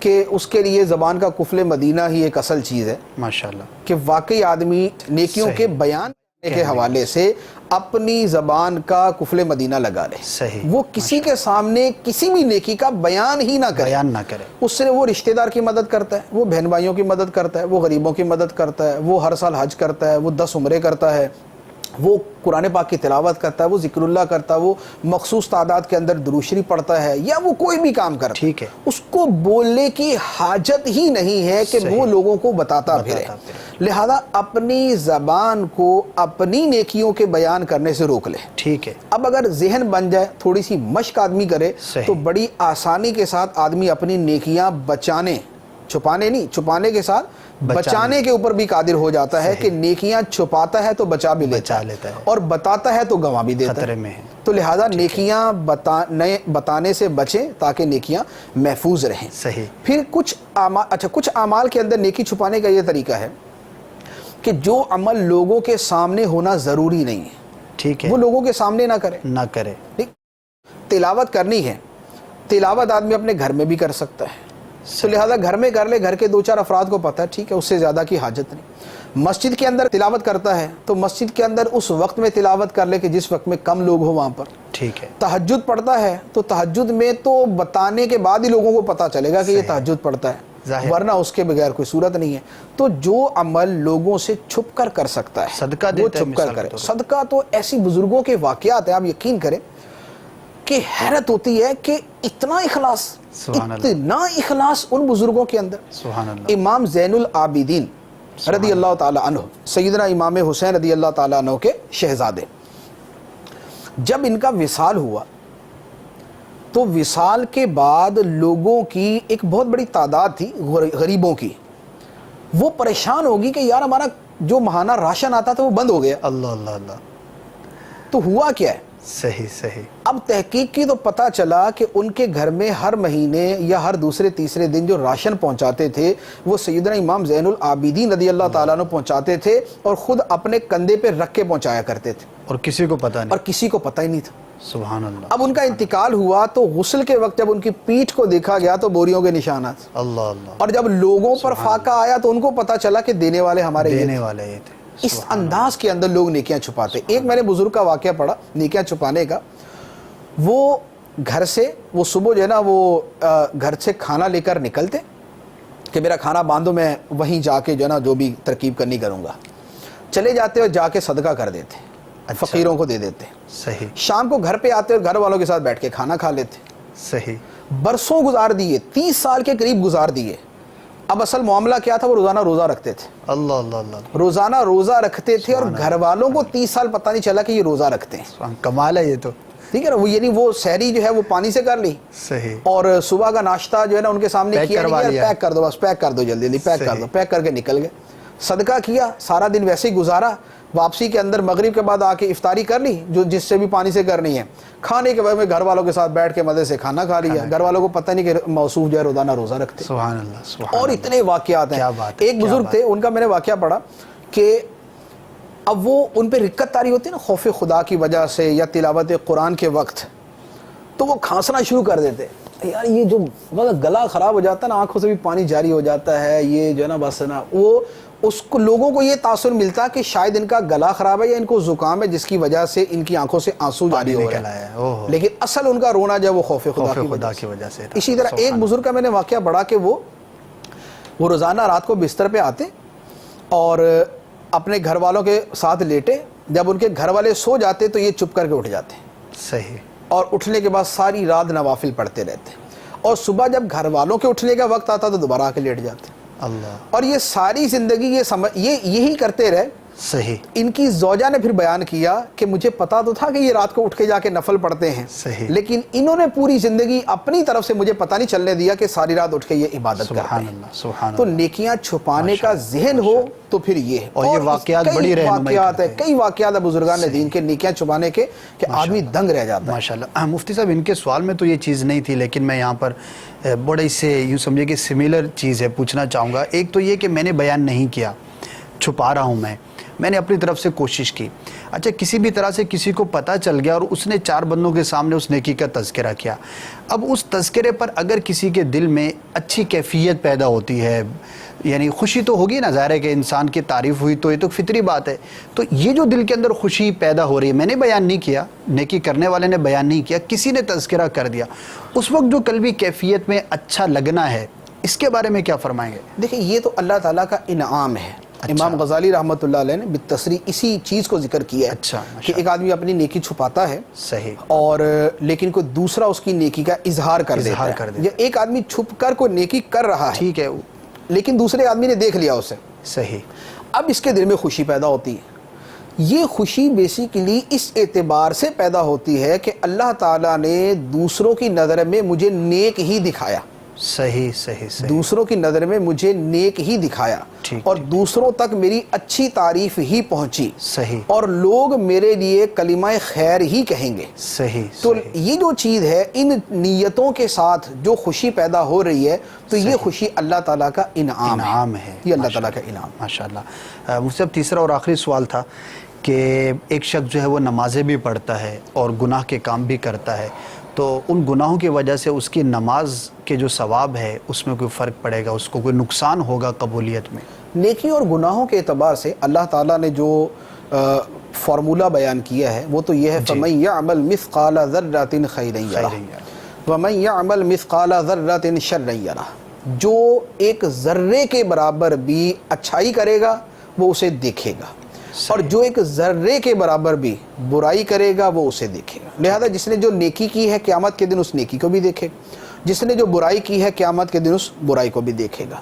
کہ اس کے لیے زبان کا قفل مدینہ ہی ایک اصل چیز ہے ماشاءاللہ کہ واقعی آدمی نیکیوں کے بیان کے حوالے سے اپنی زبان کا قفل مدینہ لگا لے, صحیح, وہ کسی کے سامنے کسی بھی نیکی کا بیان ہی نہ کرے, بیان نہ کرے. اس سے وہ رشتہ دار کی مدد کرتا ہے, وہ بہن بھائیوں کی مدد کرتا ہے, وہ غریبوں کی مدد کرتا ہے, وہ ہر سال حج کرتا ہے, وہ 10 عمرے کرتا ہے, وہ قرآن پاک کی تلاوت کرتا ہے, وہ ذکر اللہ کرتا ہے, وہ مخصوص تعداد کے اندر درود شریف پڑھتا ہے, یا وہ کوئی بھی کام کرتا ہے, ٹھیک ہے, اس کو بولنے کی حاجت ہی نہیں ہے کہ وہ لوگوں کو بتاتا پھرے. لہذا اپنی زبان کو اپنی نیکیوں کے بیان کرنے سے روک لے. ٹھیک ہے. اب اگر ذہن بن جائے, تھوڑی سی مشق آدمی کرے, تو بڑی آسانی کے ساتھ آدمی اپنی نیکیاں بچانے, چھپانے نہیں, چھپانے کے ساتھ بچانے کے اوپر بھی قادر ہو جاتا ہے کہ نیکیاں چھپاتا ہے تو بچا بھی لیتا ہے, اور بتاتا ہے تو گنوا بھی دیتا ہے. تو لہذا نیکیاں بتانے سے بچیں تاکہ نیکیاں محفوظ رہیں. صحیح. پھر کچھ اعمال کے اندر نیکی چھپانے کا یہ طریقہ ہے کہ جو عمل لوگوں کے سامنے ہونا ضروری نہیں ہے, ٹھیک ہے, وہ لوگوں کے سامنے نہ کرے. تلاوت کرنی ہے, تلاوت آدمی اپنے گھر میں بھی کر سکتا ہے, تو لہذا گھر میں کر لے, گھر کے 2-4 افراد کو پتہ ہے, ٹھیک ہے, اس سے زیادہ کی حاجت نہیں. مسجد کے اندر تلاوت کرتا ہے تو مسجد کے اندر اس وقت میں تلاوت کر لے کہ جس وقت میں کم لوگ ہو وہاں پر. ٹھیک ہے. تہجد پڑھتا ہے تو تہجد میں تو بتانے کے بعد ہی لوگوں کو پتہ چلے گا کہ یہ تہجد پڑھتا ہے, ورنہ اس کے بغیر کوئی صورت نہیں ہے. تو جو عمل لوگوں سے چھپ کر سکتا ہے, صدقہ وہ دیتا ہے, چھپ کر کرے. صدقہ تو ایسی بزرگوں کے واقعات ہیں, آپ یقین کریں کہ حیرت ہوتی ہے کہ اتنا اخلاص ان بزرگوں کے اندر. سبحان اللہ. امام زین العابدین رضی اللہ تعالی عنہ, سیدنا امام حسین رضی اللہ تعالی عنہ کے شہزادے, جب ان کا وصال ہوا تو وصال کے بعد لوگوں کی ایک بہت بڑی تعداد تھی, غریبوں کی, وہ پریشان ہوگی کہ یار ہمارا جو ماہانہ راشن آتا تھا وہ بند ہو گیا. اللہ اللہ اللہ. تو ہوا کیا ہے؟ صحیح. اب تحقیق کی تو پتہ چلا کہ ان کے گھر میں ہر مہینے یا ہر دوسرے تیسرے دن جو راشن پہنچاتے تھے وہ سیدنا امام زین العابدین رضی اللہ تعالیٰ عنہ پہنچاتے تھے, اور خود اپنے کندھے پہ رکھ کے پہنچایا کرتے تھے, اور کسی کو پتہ نہیں تھا. سبحان اللہ. اب ان کا انتقال ہوا تو غسل کے وقت جب ان کی پیٹھ کو دیکھا گیا تو بوریوں کے نشانات. اللہ اللہ. اور جب لوگوں پر فاقہ آیا تو ان کو پتہ چلا کہ دینے والے یہ تھے. اس انداز کے اندر لوگ نیکیاں چھپاتے. ایک میں نے بزرگ کا واقعہ پڑھا نیکیاں چھپانے کا. وہ گھر سے, وہ صبح جو ہے نا وہ گھر سے کھانا لے کر نکلتے کہ میرا کھانا باندھو, میں وہیں جا کے جو ہے نا جو بھی ترکیب کرنی کروں گا. چلے جاتے اور جا کے صدقہ کر دیتے, فقیروں کو دے دیتے. صحیح. شام کو گھر پہ آتے اور گھر والوں کے ساتھ بیٹھ کے کھانا کھا لیتے. صحیح. برسوں گزار دیے, 30 سال کے قریب گزار دیے. اب اصل معاملہ کیا تھا, وہ روزانہ روزہ رکھتے تھے. اللہ اللہ اللہ. روزانہ روزہ رکھتے تھے, اور گھر والوں کو 30 سال پتہ نہیں چلا کہ یہ روزہ رکھتے ہیں. کمال ہے یہ تو. ٹھیک ہے نا, وہ یعنی وہ سحری جو ہے وہ پانی سے کر لی. صحیح. اور صبح کا ناشتہ جو ہے نا ان کے سامنے کیا, پیک کر دو, بس پیک کر دو, جلدی پیک کر کے نکل گئے. صدقہ کیا, سارا دن ویسے ہی گزارا. واپسی کے اندر مغرب کے بعد آ کے افطاری کر لی, جو جس سے بھی پانی سے کرنی ہے. کھانے کے بعد میں گھر والوں کے ساتھ بیٹھ کے مزے سے کھانا کھا لیا. گھر والوں کو پتہ نہیں کہ موصوف جو ہے روزانہ روزہ رکھتے. سبحان اللہ. اور اتنے واقعات ہیں. ایک بزرگ تھے, ان کا میں نے واقعہ پڑھا کہ اب وہ ان پہ رکت طاری ہوتی ہے نا خوف خدا کی وجہ سے, یا تلاوت قرآن کے وقت, تو وہ کھانسنا شروع کر دیتے. یار یہ جو گلا خراب ہو جاتا ہے نا, آنکھوں سے بھی پانی جاری ہو جاتا ہے, یہ جو ہے نا بس نا, وہ اس کو لوگوں کو یہ تاثر ملتا کہ شاید ان کا گلا خراب ہے یا ان کو زکام ہے, جس کی وجہ سے ان کی آنکھوں سے آنسو جاری ہو رہا ہے. لیکن اصل ان کا رونا جو ہے وہ خوف خدا کی وجہ سے. اسی طرح ایک بزرگ کا میں نے واقعہ پڑھا کہ وہ روزانہ رات کو بستر پہ آتے اور اپنے گھر والوں کے ساتھ لیٹے. جب ان کے گھر والے سو جاتے تو یہ چپ کر کے اٹھ جاتے. صحیح. اور اٹھنے کے بعد ساری رات نوافل پڑھتے رہتے, اور صبح جب گھر والوں کے اٹھنے کا وقت آتا تو دوبارہ آ کے لیٹ جاتے. اللہ. اور یہ ساری زندگی یہی کرتے رہے. صحیح. ان کی زوجہ نے پھر بیان کیا کہ مجھے پتا تو تھا کہ یہ رات کو اٹھ کے جا کے نفل پڑھتے ہیں. صحیح. لیکن انہوں نے پوری زندگی اپنی طرف سے مجھے پتا نہیں چلنے دیا کہ ساری رات اٹھ کے یہ عبادت کرتے ہیں. تو نیکیاں چھپانے کا ذہن ہو تو پھر یہ ہے. اور یہ واقعات بڑی رہنمائی کرتے ہیں. کئی واقعات ہیں بزرگان دین کے نیکیاں چھپانے کے کہ آدمی دنگ رہ جاتا ہے. ماشاءاللہ. مفتی صاحب, ان کے سوال میں تو یہ چیز نہیں تھی, لیکن میں یہاں پر بڑے سے یوں سمجھے کہ سملر چیز ہے, پوچھنا چاہوں گا. ایک تو یہ کہ میں نے بیان نہیں کیا, چھپا رہا ہوں, میں نے اپنی طرف سے کوشش کی. اچھا کسی بھی طرح سے کسی کو پتہ چل گیا اور اس نے 4 بندوں کے سامنے اس نیکی کا تذکرہ کیا، اب اس تذکرے پر اگر کسی کے دل میں اچھی کیفیت پیدا ہوتی ہے، یعنی خوشی تو ہوگی نا، ظاہر ہے کہ انسان کی تعریف ہوئی تو یہ تو فطری بات ہے، تو یہ جو دل کے اندر خوشی پیدا ہو رہی ہے، میں نے بیان نہیں کیا، نیکی کرنے والے نے بیان نہیں کیا، کسی نے تذکرہ کر دیا، اس وقت جو قلبی کیفیت میں اچھا لگنا ہے، اس کے بارے میں کیا فرمائیں گے؟ دیکھیں یہ تو اللہ تعالیٰ کا انعام ہے۔ امام غزالی رحمۃ اللہ علیہ نے بالتصریح اسی چیز کو ذکر کیا ہے اچھا کہ ایک آدمی اپنی نیکی چھپاتا ہے صحیح، اور لیکن کوئی دوسرا اس کی نیکی کا اظہار کر دیتا ہے، یا ایک آدمی چھپ کر کوئی نیکی کر رہا ہے ٹھیک ہے، لیکن دوسرے آدمی نے دیکھ لیا اسے، صحیح، اب اس کے دل میں خوشی پیدا ہوتی ہے۔ یہ خوشی بیسیکلی اس اعتبار سے پیدا ہوتی ہے کہ اللہ تعالیٰ نے دوسروں کی نظر میں مجھے نیک ہی دکھایا، صحیح صحیح صحیح، دوسروں کی نظر میں مجھے نیک ہی دکھایا، ٹھیک، اور دوسروں تک میری اچھی تعریف ہی پہنچی، صحیح، اور لوگ میرے لیے کلمہ خیر ہی کہیں گے۔ صحیح، تو یہ جو چیز ہے، ان نیتوں کے ساتھ جو خوشی پیدا ہو رہی ہے، تو یہ خوشی اللہ تعالیٰ کا انعام ہے، یہ اللہ تعالیٰ کا انعام۔ ماشاءاللہ۔ مجھ سے اب تیسرا اور آخری سوال تھا کہ ایک شخص جو ہے وہ نمازیں بھی پڑھتا ہے اور گناہ کے کام بھی کرتا ہے، تو ان گناہوں کی وجہ سے اس کی نماز کے جو ثواب ہے اس میں کوئی فرق پڑے گا، اس کو کوئی نقصان ہوگا قبولیت میں؟ نیکی اور گناہوں کے اعتبار سے اللہ تعالیٰ نے جو فارمولہ بیان کیا ہے وہ تو یہ ہے فَمَن يَعْمَلْ مِثْقَالَ ذَرَّةٍ خَيْرًا يَرَهُ وَمَن يَعْمَلْ مِثْقَالَ ذَرَّةٍ شَرًّا يَرَهُ، جو ایک ذرے کے برابر بھی اچھائی کرے گا وہ اسے دیکھے گا، اور جو ایک ذرے کے برابر بھی برائی کرے گا وہ اسے دیکھے گا۔ لہذا جس نے جو نیکی کی ہے قیامت کے دن اس نیکی کو بھی دیکھے گا، جس نے جو برائی کی ہے قیامت کے دن اس برائی کو بھی دیکھے گا۔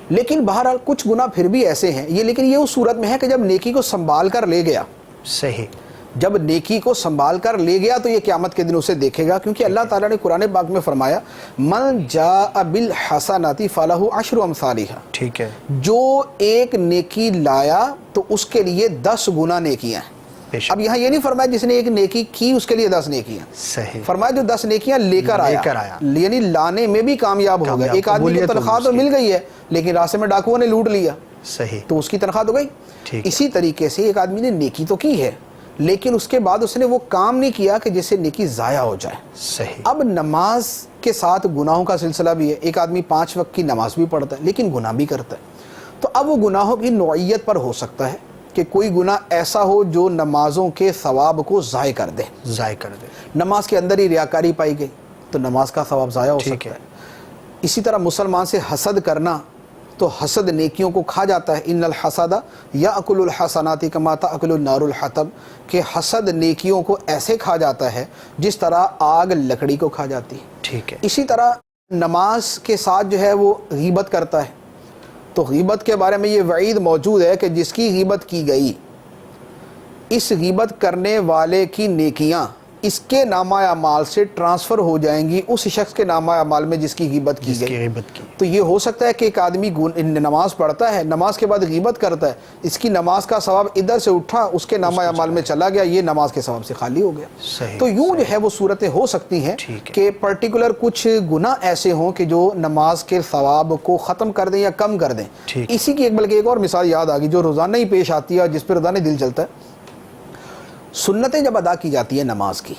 لیکن بہرحال کچھ گناہ پھر بھی ایسے ہیں، یہ لیکن یہ اس صورت میں ہے کہ جب نیکی کو سنبھال کر لے گیا، صحیح، جب نیکی کو سنبھال کر لے گیا تو یہ قیامت کے دن اسے دیکھے گا، کیونکہ اللہ تعالیٰ نے قرآن پاک میں فرمایا من جاء بالحسنات فلہ عشر امثالھا، ٹھیک ہے، جو ایک نیکی لایا تو اس کے لیے 10 گنا نیکیاں ہیں۔ اب یہاں یہ نہیں فرمایا جس نے ایک نیکی کی اس کے لیے 10 نیکیاں، صحیح، فرمایا جو 10 نیکیاں لے کر آیا، یعنی لانے میں بھی کامیاب ہو گیا۔ ایک آدمی کو تنخواہ تو مل گئی ہے لیکن راستے میں ڈاکوؤں نے لوٹ لیا، صحیح، تو اس کی تنخواہ تو گئی۔ اسی طریقے سے ایک آدمی نے نیکی تو کی ہے لیکن اس کے بعد اس نے وہ کام نہیں کیا کہ جس سے نیکی ضائع ہو جائے۔ صحیح، اب نماز کے ساتھ گناہوں کا سلسلہ بھی ہے، ایک آدمی 5 وقت کی نماز بھی پڑھتا ہے لیکن گناہ بھی کرتا ہے، تو اب وہ گناہوں کی نوعیت پر ہو سکتا ہے کہ کوئی گناہ ایسا ہو جو نمازوں کے ثواب کو ضائع کر دے، نماز کے اندر ہی ریاکاری پائی گئی تو نماز کا ثواب ضائع ہو سکتا ہے۔ اسی طرح مسلمان سے حسد کرنا، تو حسد نیکیوں کو کھا جاتا ہے، ان الحسد یاکل الحسنات کما تاکل النار الحطب، کہ حسد نیکیوں کو ایسے کھا جاتا ہے جس طرح آگ لکڑی کو کھا جاتی ہے، ٹھیک ہے۔ اسی طرح نماز کے ساتھ جو ہے وہ غیبت کرتا ہے، تو غیبت کے بارے میں یہ وعید موجود ہے کہ جس کی غیبت کی گئی، اس غیبت کرنے والے کی نیکیاں اس کے نامہ اعمال سے ٹرانسفر ہو جائیں گی اس شخص کے نامہ اعمال میں جس کی غیبت کی گئی۔ تو یہ ہو سکتا ہے کہ ایک آدمی نماز پڑھتا ہے، نماز کے بعد غیبت کرتا ہے، اس کی نماز کا ثواب ادھر سے اٹھا اس کے نامہ اعمال میں چلا گیا، یہ نماز کے ثواب سے خالی ہو گیا۔ تو یوں جو ہے وہ صورتیں ہو سکتی ہیں کہ پرٹیکولر کچھ گناہ ایسے ہوں کہ جو نماز کے ثواب کو ختم کر دیں یا کم کر دیں۔ اسی کی بلکہ ایک اور مثال یاد آ گئی جو روزانہ ہی پیش آتی ہے اور جس پہ روزانہ دل چلتا ہے۔ سنتیں جب ادا کی جاتی ہیں نماز کی،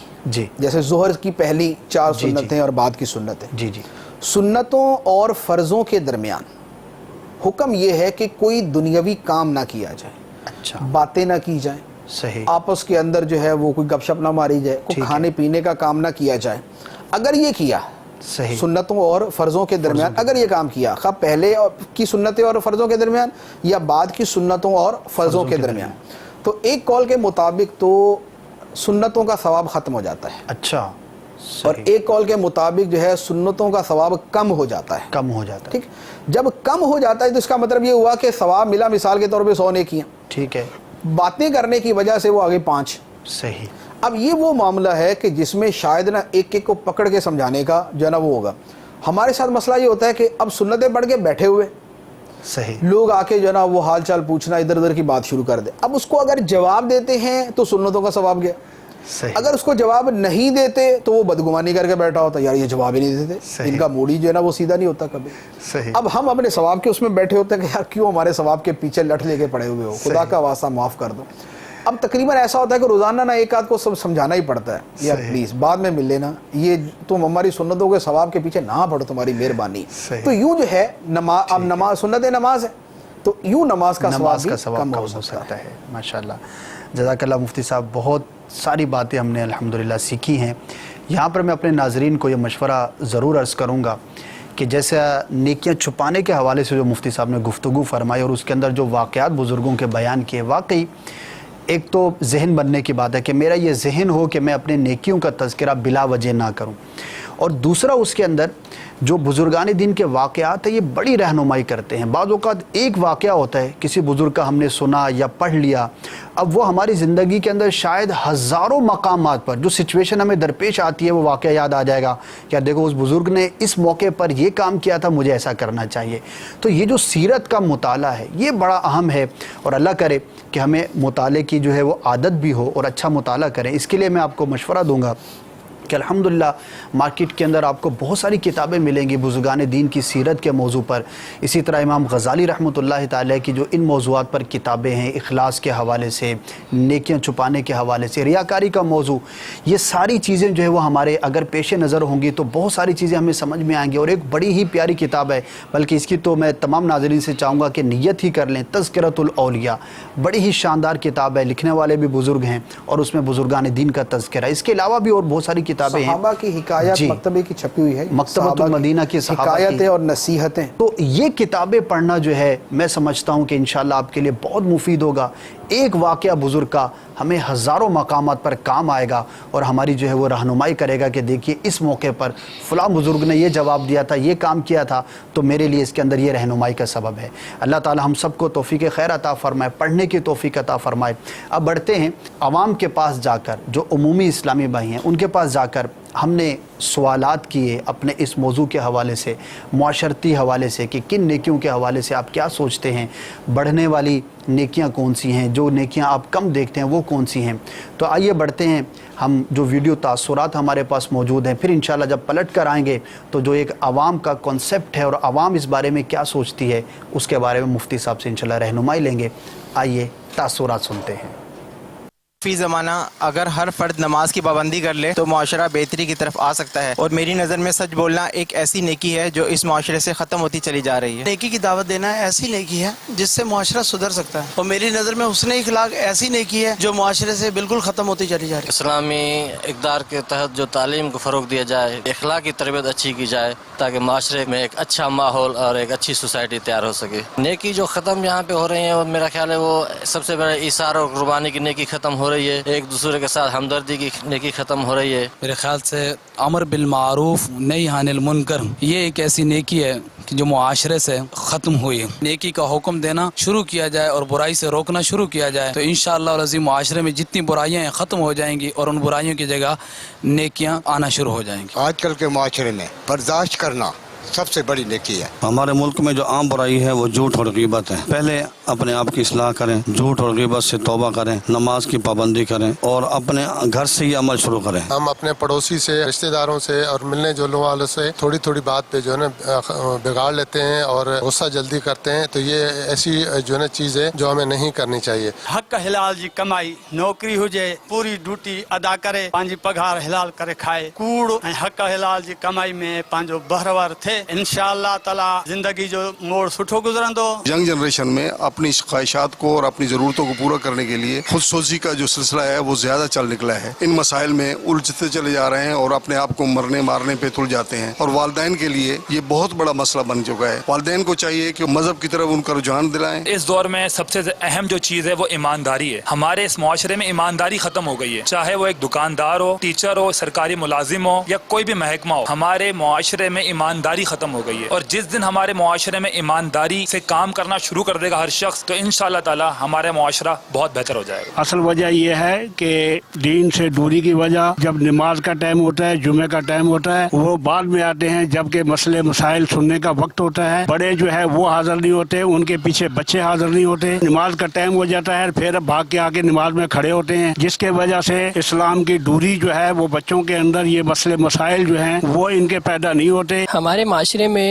جیسے ظہر کی پہلی 4 سنتیں اور بعد کی سنتیں، سنتوں اور فرضوں کے درمیان حکم یہ ہے کہ کوئی دنیاوی کام نہ کیا جائے، باتیں نہ کی جائیں، صحیح، آپس کے اندر جو ہے وہ کوئی گپ شپ نہ ماری جائے، کوئی کھانے پینے کا کام نہ کیا جائے۔ اگر یہ کیا سنتوں اور فرضوں کے درمیان، اگر یہ کام کیا خواہ پہلے کی سنتیں اور فرضوں کے درمیان یا بعد کی سنتوں اور فرضوں کے درمیان، تو ایک قول کے مطابق تو سنتوں کا ثواب ختم ہو جاتا ہے، اچھا، اور ایک قول کے مطابق جو ہے سنتوں کا ثواب کم ہو جاتا ہے، ٹھیک۔ جب کم ہو جاتا ہے تو اس کا مطلب یہ ہوا کہ ثواب ملا مثال کے طور پہ 100 نیکیاں، ٹھیک ہے، باتیں کرنے کی وجہ سے وہ آگے 5، صحیح۔ اب یہ وہ معاملہ ہے کہ جس میں شاید نا ایک ایک کو پکڑ کے سمجھانے کا جو ہے نا وہ ہوگا۔ ہمارے ساتھ مسئلہ یہ ہوتا ہے کہ اب سنتیں پڑھ کے بیٹھے ہوئے صحیح، لوگ آ کے جو ہے نا وہ حال چال پوچھنا، ادھر ادھر کی بات شروع کر دے، اب اس کو اگر جواب دیتے ہیں تو سنتوں کا ثواب گیا، اگر اس کو جواب نہیں دیتے تو وہ بدگمانی کر کے بیٹھا ہوتا ہے، یار یہ جواب ہی نہیں دیتے، ان کا موڈ ہی جو ہے نا وہ سیدھا نہیں ہوتا کبھی۔ اب ہم اپنے ثواب کے اس میں بیٹھے ہوتے ہیں کہ یار کیوں ہمارے ثواب کے پیچھے لٹ لے کے پڑے ہوئے ہو، خدا کا واسطہ معاف کر دو۔ اب تقریباً ایسا ہوتا ہے کہ روزانہ نہ ایک آدھ کو سب سمجھانا ہی پڑتا ہے، یا پلیز بعد میں مل لینا، یہ تم ہماری سنتوں کے ثواب کے پیچھے نہ پڑو، تمہاری مہربانی۔ تو یوں جو ہے نماز، اب نماز سنت نماز ہے تو یوں نماز کا ثواب بھی کم ہو سکتا ہے۔ ماشاءاللہ، جزاک اللہ مفتی صاحب، بہت ساری باتیں ہم نے الحمدللہ سیکھی ہیں۔ یہاں پر میں اپنے ناظرین کو یہ مشورہ ضرور عرض کروں گا کہ جیسے نیکیاں چھپانے کے حوالے سے جو مفتی صاحب نے گفتگو فرمائی اور اس کے اندر جو واقعات بزرگوں کے بیان کیے، واقعی ایک تو ذہن بننے کی بات ہے کہ میرا یہ ذہن ہو کہ میں اپنے نیکیوں کا تذکرہ بلا وجہ نہ کروں، اور دوسرا اس کے اندر جو بزرگان دین کے واقعات ہیں یہ بڑی رہنمائی کرتے ہیں۔ بعض اوقات ایک واقعہ ہوتا ہے کسی بزرگ کا، ہم نے سنا یا پڑھ لیا، اب وہ ہماری زندگی کے اندر شاید ہزاروں مقامات پر جو سچویشن ہمیں درپیش آتی ہے وہ واقعہ یاد آ جائے گا کہ دیکھو اس بزرگ نے اس موقع پر یہ کام کیا تھا، مجھے ایسا کرنا چاہیے۔ تو یہ جو سیرت کا مطالعہ ہے یہ بڑا اہم ہے، اور اللہ کرے کہ ہمیں مطالعے کی جو ہے وہ عادت بھی ہو اور اچھا مطالعہ کریں۔ اس کے لیے میں آپ کو مشورہ دوں گا کہ الحمدللہ مارکیٹ کے اندر آپ کو بہت ساری کتابیں ملیں گی بزرگان دین کی سیرت کے موضوع پر۔ اسی طرح امام غزالی رحمۃ اللہ تعالیٰ کی جو ان موضوعات پر کتابیں ہیں، اخلاص کے حوالے سے، نیکیاں چھپانے کے حوالے سے، ریاکاری کا موضوع، یہ ساری چیزیں جو ہے وہ ہمارے اگر پیش نظر ہوں گی تو بہت ساری چیزیں ہمیں سمجھ میں آئیں گی۔ اور ایک بڑی ہی پیاری کتاب ہے، بلکہ اس کی تو میں تمام ناظرین سے چاہوں گا کہ نیت ہی کر لیں، تذکرۃ الاولیاء، بڑی ہی شاندار کتاب ہے، لکھنے والے بھی بزرگ ہیں اور اس میں بزرگان دین کا تذکرہ۔ اس کے علاوہ بھی اور بہت ساری صحابہ کی حکایت مکتبے کی چھپی ہوئی ہے، مکتبۃ المدینہ کی حکایتیں اور نصیحتیں۔ تو یہ کتابیں پڑھنا جو ہے میں سمجھتا ہوں کہ انشاءاللہ آپ کے لیے بہت مفید ہوگا۔ ایک واقعہ بزرگ کا ہمیں ہزاروں مقامات پر کام آئے گا اور ہماری جو ہے وہ رہنمائی کرے گا کہ دیکھیے اس موقع پر فلاں بزرگ نے یہ جواب دیا تھا، یہ کام کیا تھا، تو میرے لیے اس کے اندر یہ رہنمائی کا سبب ہے۔ اللہ تعالی ہم سب کو توفیق خیر عطا فرمائے، پڑھنے کی توفیق عطا فرمائے۔ اب بڑھتے ہیں عوام کے پاس جا کر، جو عمومی اسلامی بھائی ہیں ان کے پاس جا کر ہم نے سوالات کیے اپنے اس موضوع کے حوالے سے، معاشرتی حوالے سے، کہ کن نیکیوں کے حوالے سے آپ کیا سوچتے ہیں، بڑھنے والی نیکیاں کون سی ہیں، جو نیکیاں آپ کم دیکھتے ہیں وہ کون سی ہیں۔ تو آئیے بڑھتے ہیں، ہم جو ویڈیو تاثرات ہمارے پاس موجود ہیں، پھر انشاءاللہ جب پلٹ کر آئیں گے تو جو ایک عوام کا کنسیپٹ ہے اور عوام اس بارے میں کیا سوچتی ہے اس کے بارے میں مفتی صاحب سے انشاءاللہ رہنمائی لیں گے۔ آئیے تاثرات سنتے ہیں۔ فی زمانہ اگر ہر فرد نماز کی پابندی کر لے تو معاشرہ بہتری کی طرف آ سکتا ہے، اور میری نظر میں سچ بولنا ایک ایسی نیکی ہے جو اس معاشرے سے ختم ہوتی چلی جا رہی ہے۔ نیکی کی دعوت دینا ایسی نیکی ہے جس سے معاشرہ سدھر سکتا ہے، اور میری نظر میں حسن اخلاق ایسی نیکی ہے جو معاشرے سے بالکل ختم ہوتی چلی جا رہی ہے۔ اسلامی اقدار کے تحت جو تعلیم کو فروغ دیا جائے، اخلاق کی تربیت اچھی کی جائے تاکہ معاشرے میں ایک اچھا ماحول اور ایک اچھی سوسائٹی تیار ہو سکے۔ نیکی جو ختم یہاں پہ ہو رہی ہے، میرا خیال ہے وہ سب سے بڑا ایثار اور قربانی کی نیکی ختم ہو رہی ہے، ایک دوسرے کے ساتھ ہمدردی کی نیکی ختم ہو رہی ہے۔ میرے خیال سے امر بالمعروف نہی عن المنکر یہ ایک ایسی نیکی ہے کہ جو معاشرے سے ختم ہوئی ہے۔ نیکی کا حکم دینا شروع کیا جائے اور برائی سے روکنا شروع کیا جائے تو انشاءاللہ العظیم معاشرے میں جتنی برائیاں ہیں ختم ہو جائیں گی، اور ان برائیوں کی جگہ نیکیاں آنا شروع ہو جائیں گی۔ آج کل کے معاشرے میں برداشت کرنا سب سے بڑی نیکی ہے۔ ہمارے ملک میں جو عام برائی ہے وہ جھوٹ اور غیبت ہے۔ پہلے اپنے آپ کی اصلاح کریں، جھوٹ اور غیبت سے توبہ کریں، نماز کی پابندی کریں اور اپنے گھر سے یہ عمل شروع کریں۔ ہم اپنے پڑوسی سے، رشتہ داروں سے اور ملنے جلنے والوں سے تھوڑی تھوڑی بات پہ جو ہے نا بگاڑ لیتے ہیں اور غصہ جلدی کرتے ہیں، تو یہ ایسی جو ہے نا چیز ہے جو ہمیں نہیں کرنی چاہیے۔ حق حلال جی کمائی، نوکری ہوجے پوری ڈیوٹی ادا کرے، پانجی پگھار حلال کرے کھائے، کوڑ حق حلال جی کمائی میں پانجو بہرور تھے، انشاءاللہ تعالی زندگی جو موڑ سٹھو گزرندو۔ ینگ جنریشن میں اپنی خواہشات کو اور اپنی ضرورتوں کو پورا کرنے کے لیے خود سوزی کا جو سلسلہ ہے وہ زیادہ چل نکلا ہے۔ ان مسائل میں الجھتے چلے جا رہے ہیں اور اپنے آپ کو مرنے مارنے پہ تل جاتے ہیں، اور والدین کے لیے یہ بہت بڑا مسئلہ بن چکا ہے۔ والدین کو چاہیے کہ مذہب کی طرف ان کا رجحان دلائیں۔ اس دور میں سب سے اہم جو چیز ہے وہ ایمانداری ہے۔ ہمارے اس معاشرے میں ایمانداری ختم ہو گئی ہے، چاہے وہ ایک دکاندار ہو، ٹیچر ہو، سرکاری ملازم ہو یا کوئی بھی محکمہ ہو، ہمارے معاشرے میں ایمانداری ختم ہو گئی ہے۔ اور جس دن ہمارے معاشرے میں ایمانداری سے کام کرنا شروع کر دے گا ہر شخص، تو انشاءاللہ تعالی ہمارا معاشرہ بہت بہتر ہو جائے گا۔ اصل وجہ یہ ہے کہ دین سے دوری کی وجہ، جب نماز کا ٹائم ہوتا ہے، جمعے کا ٹائم ہوتا ہے، وہ بعد میں آتے ہیں جبکہ مسئلے مسائل سننے کا وقت ہوتا ہے۔ بڑے جو ہے وہ حاضر نہیں ہوتے، ان کے پیچھے بچے حاضر نہیں ہوتے، نماز کا ٹائم ہو جاتا ہے، پھر بھاگ کے آ کے نماز میں کھڑے ہوتے ہیں، جس کے وجہ سے اسلام کی دوری جو ہے وہ بچوں کے اندر یہ مسئلے مسائل جو ہیں وہ ان کے پیدا نہیں ہوتے۔ ہمارے معاشرے میں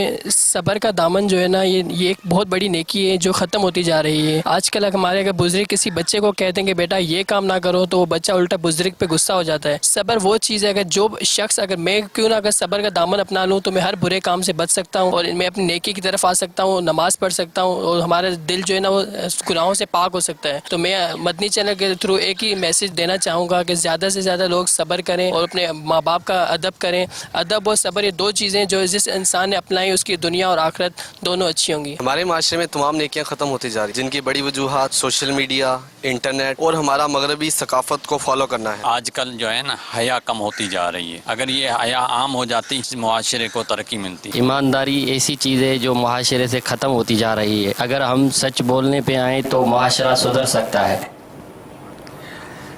صبر کا دامن جو ہے نا یہ ایک بہت بڑی نیکی ہے جو ختم ہوتی جا رہی ہے. آج کل ہمارے اگر بزرگ کسی بچے کو کہتے ہیں کہ بیٹا یہ کام نہ کرو تو وہ بچہ الٹا بزرگ پہ غصہ ہو جاتا ہے. صبر وہ چیز ہے اگر جو شخص اگر میں کیوں نہ اگر صبر کا دامن اپنا لوں تو میں ہر برے کام سے بچ سکتا ہوں اور میں اپنی نیکی کی طرف آ سکتا ہوں, نماز پڑھ سکتا ہوں اور ہمارا دل جو ہے نا وہ گناہوں سے پاک ہو سکتا ہے. تو میں مدنی چینل کے تھرو ایک ہی میسج دینا چاہوں گا کہ زیادہ سے زیادہ لوگ صبر کریں اور اپنے ماں باپ کا ادب کریں. ادب اور صبر یہ دو چیزیں جو جس انسان نے اپنائی اس کی دنیا اور آخرت دونوں اچھی ہوں گی. ہمارے معاشرے میں تمام نیکیاں ختم ہوتی جا رہی ہیں جن کی بڑی وجوہات سوشل میڈیا, انٹرنیٹ اور ہمارا مغربی ثقافت کو فالو کرنا ہے. آج کل جو ہے نا حیا کم ہوتی جا رہی ہے. اگر یہ حیا عام ہو جاتی اس معاشرے کو ترقی ملتی. ایمانداری ایسی چیز ہے جو معاشرے سے ختم ہوتی جا رہی ہے. اگر ہم سچ بولنے پہ آئیں تو معاشرہ سدھر سکتا ہے.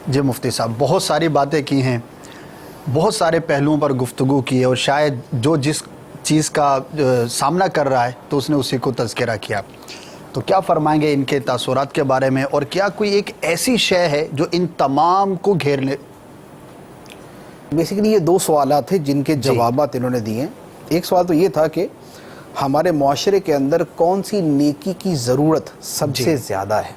جی مفتی صاحب, بہت ساری باتیں کی ہیں, بہت سارے پہلوؤں پر گفتگو کی ہے اور شاید جو جس چیز کا سامنا کر رہا ہے تو اس نے اسی کو تذکرہ کیا. تو کیا فرمائیں گے ان کے تاثرات کے بارے میں, اور کیا کوئی ایک ایسی شے ہے جو ان تمام کو گھیر لے؟ بیسیکلی یہ دو سوالات تھے جن کے جوابات انہوں نے دیے. ایک سوال تو یہ تھا کہ ہمارے معاشرے کے اندر کون سی نیکی کی ضرورت سب سے زیادہ ہے,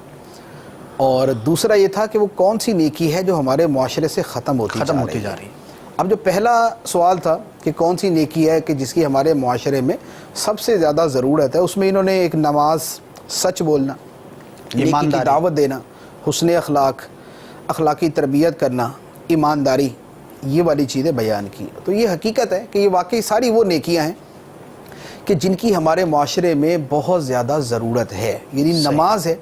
اور دوسرا یہ تھا کہ وہ کون سی نیکی ہے جو ہمارے معاشرے سے ختم ہوتی جا رہی ہے. اب جو پہلا سوال تھا کہ کون سی نیکی ہے کہ جس کی ہمارے معاشرے میں سب سے زیادہ ضرورت ہے, اس میں انہوں نے ایک نماز, سچ بولنا, نیکی کی دعوت دینا, حسن اخلاق, اخلاقی تربیت کرنا, ایمانداری, یہ والی چیزیں بیان کی. تو یہ حقیقت ہے کہ یہ واقعی ساری وہ نیکیاں ہیں کہ جن کی ہمارے معاشرے میں بہت زیادہ ضرورت ہے. یعنی نماز ہے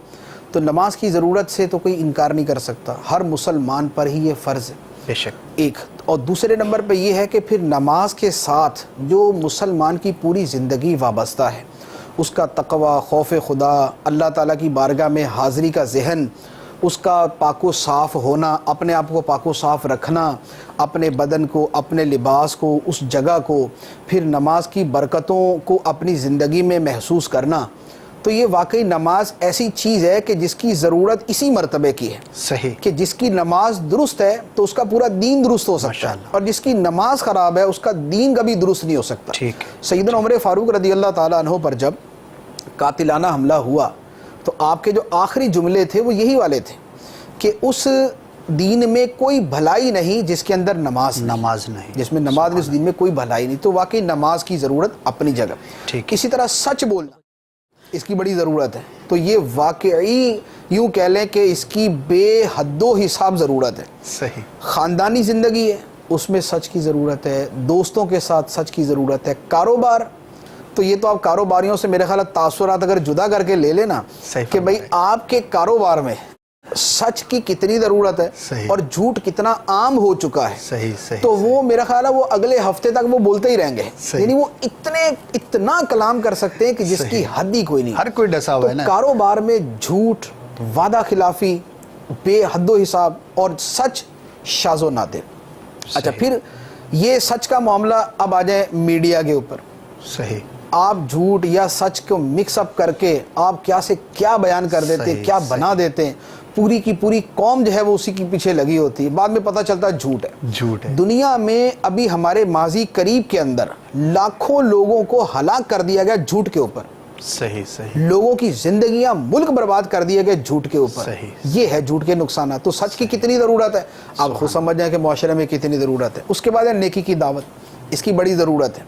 تو نماز کی ضرورت سے تو کوئی انکار نہیں کر سکتا, ہر مسلمان پر ہی یہ فرض ہے بے شک. ایک اور دوسرے نمبر پہ یہ ہے کہ پھر نماز کے ساتھ جو مسلمان کی پوری زندگی وابستہ ہے, اس کا تقوی, خوف خدا, اللہ تعالیٰ کی بارگاہ میں حاضری کا ذہن, اس کا پاک و صاف ہونا, اپنے آپ کو پاک و صاف رکھنا, اپنے بدن کو, اپنے لباس کو, اس جگہ کو, پھر نماز کی برکتوں کو اپنی زندگی میں محسوس کرنا. تو یہ واقعی نماز ایسی چیز ہے کہ جس کی ضرورت اسی مرتبے کی ہے. صحیح. کہ جس کی نماز درست ہے تو اس کا پورا دین درست ہو سکتا ہے, اور جس کی نماز خراب ہے اس کا دین کبھی درست نہیں ہو سکتا. ٹھیک. سیدنا عمر فاروق رضی اللہ تعالیٰ عنہ پر جب قاتلانہ حملہ ہوا تو آپ کے جو آخری جملے تھے وہ یہی والے تھے کہ اس دین میں کوئی بھلائی نہیں جس کے اندر نماز نہیں, جس میں نماز نہیں اس دین میں کوئی بھلائی نہیں. تو واقعی نماز کی ضرورت اپنی جگہ. اسی طرح سچ بولنا, اس کی بڑی ضرورت ہے. تو یہ واقعی یوں کہہ لیں کہ اس کی بے حد و حساب ضرورت ہے. صحیح. خاندانی زندگی ہے, اس میں سچ کی ضرورت ہے. دوستوں کے ساتھ سچ کی ضرورت ہے. کاروبار, تو یہ تو آپ کاروباریوں سے میرے خیال تاثرات اگر جدا کر کے لے لینا کہ بھئی آپ کے کاروبار میں سچ کی کتنی ضرورت ہے اور جھوٹ کتنا عام ہو چکا ہے, تو وہ میرا خیال ہے وہ اگلے ہفتے تک وہ بولتے ہی رہیں گے. یعنی وہ اتنا کلام کر سکتے ہیں کہ جس کی حد ہی کوئی نہیں. ہر کوئی ڈسا ہوا ہے نا. کاروبار میں جھوٹ, وعدہ خلافی, بے حد و حساب اور سچ شاذ و نادر. اچھا, پھر یہ سچ کا معاملہ اب آ جائے میڈیا کے اوپر. صحیح. آپ جھوٹ یا سچ کو مکس اپ کر کے آپ کیا سے کیا بیان کر دیتے ہیں, کیا بنا دیتے ہیں. پوری کی پوری قوم جو ہے وہ اسی کے پیچھے لگی ہوتی ہے, بعد میں پتہ چلتا ہے جھوٹ ہے. دنیا میں ابھی ہمارے ماضی قریب کے اندر لاکھوں لوگوں کو ہلاک کر دیا گیا جھوٹ کے اوپر. صحیح. لوگوں کی زندگیاں, ملک برباد کر دیے گئے جھوٹ کے اوپر. یہ ہے جھوٹ کے نقصانات. تو سچ کی کتنی ضرورت ہے آپ خود سمجھ جائیں کہ معاشرے میں کتنی ضرورت ہے. اس کے بعد ہے نیکی کی دعوت, اس کی بڑی ضرورت ہے.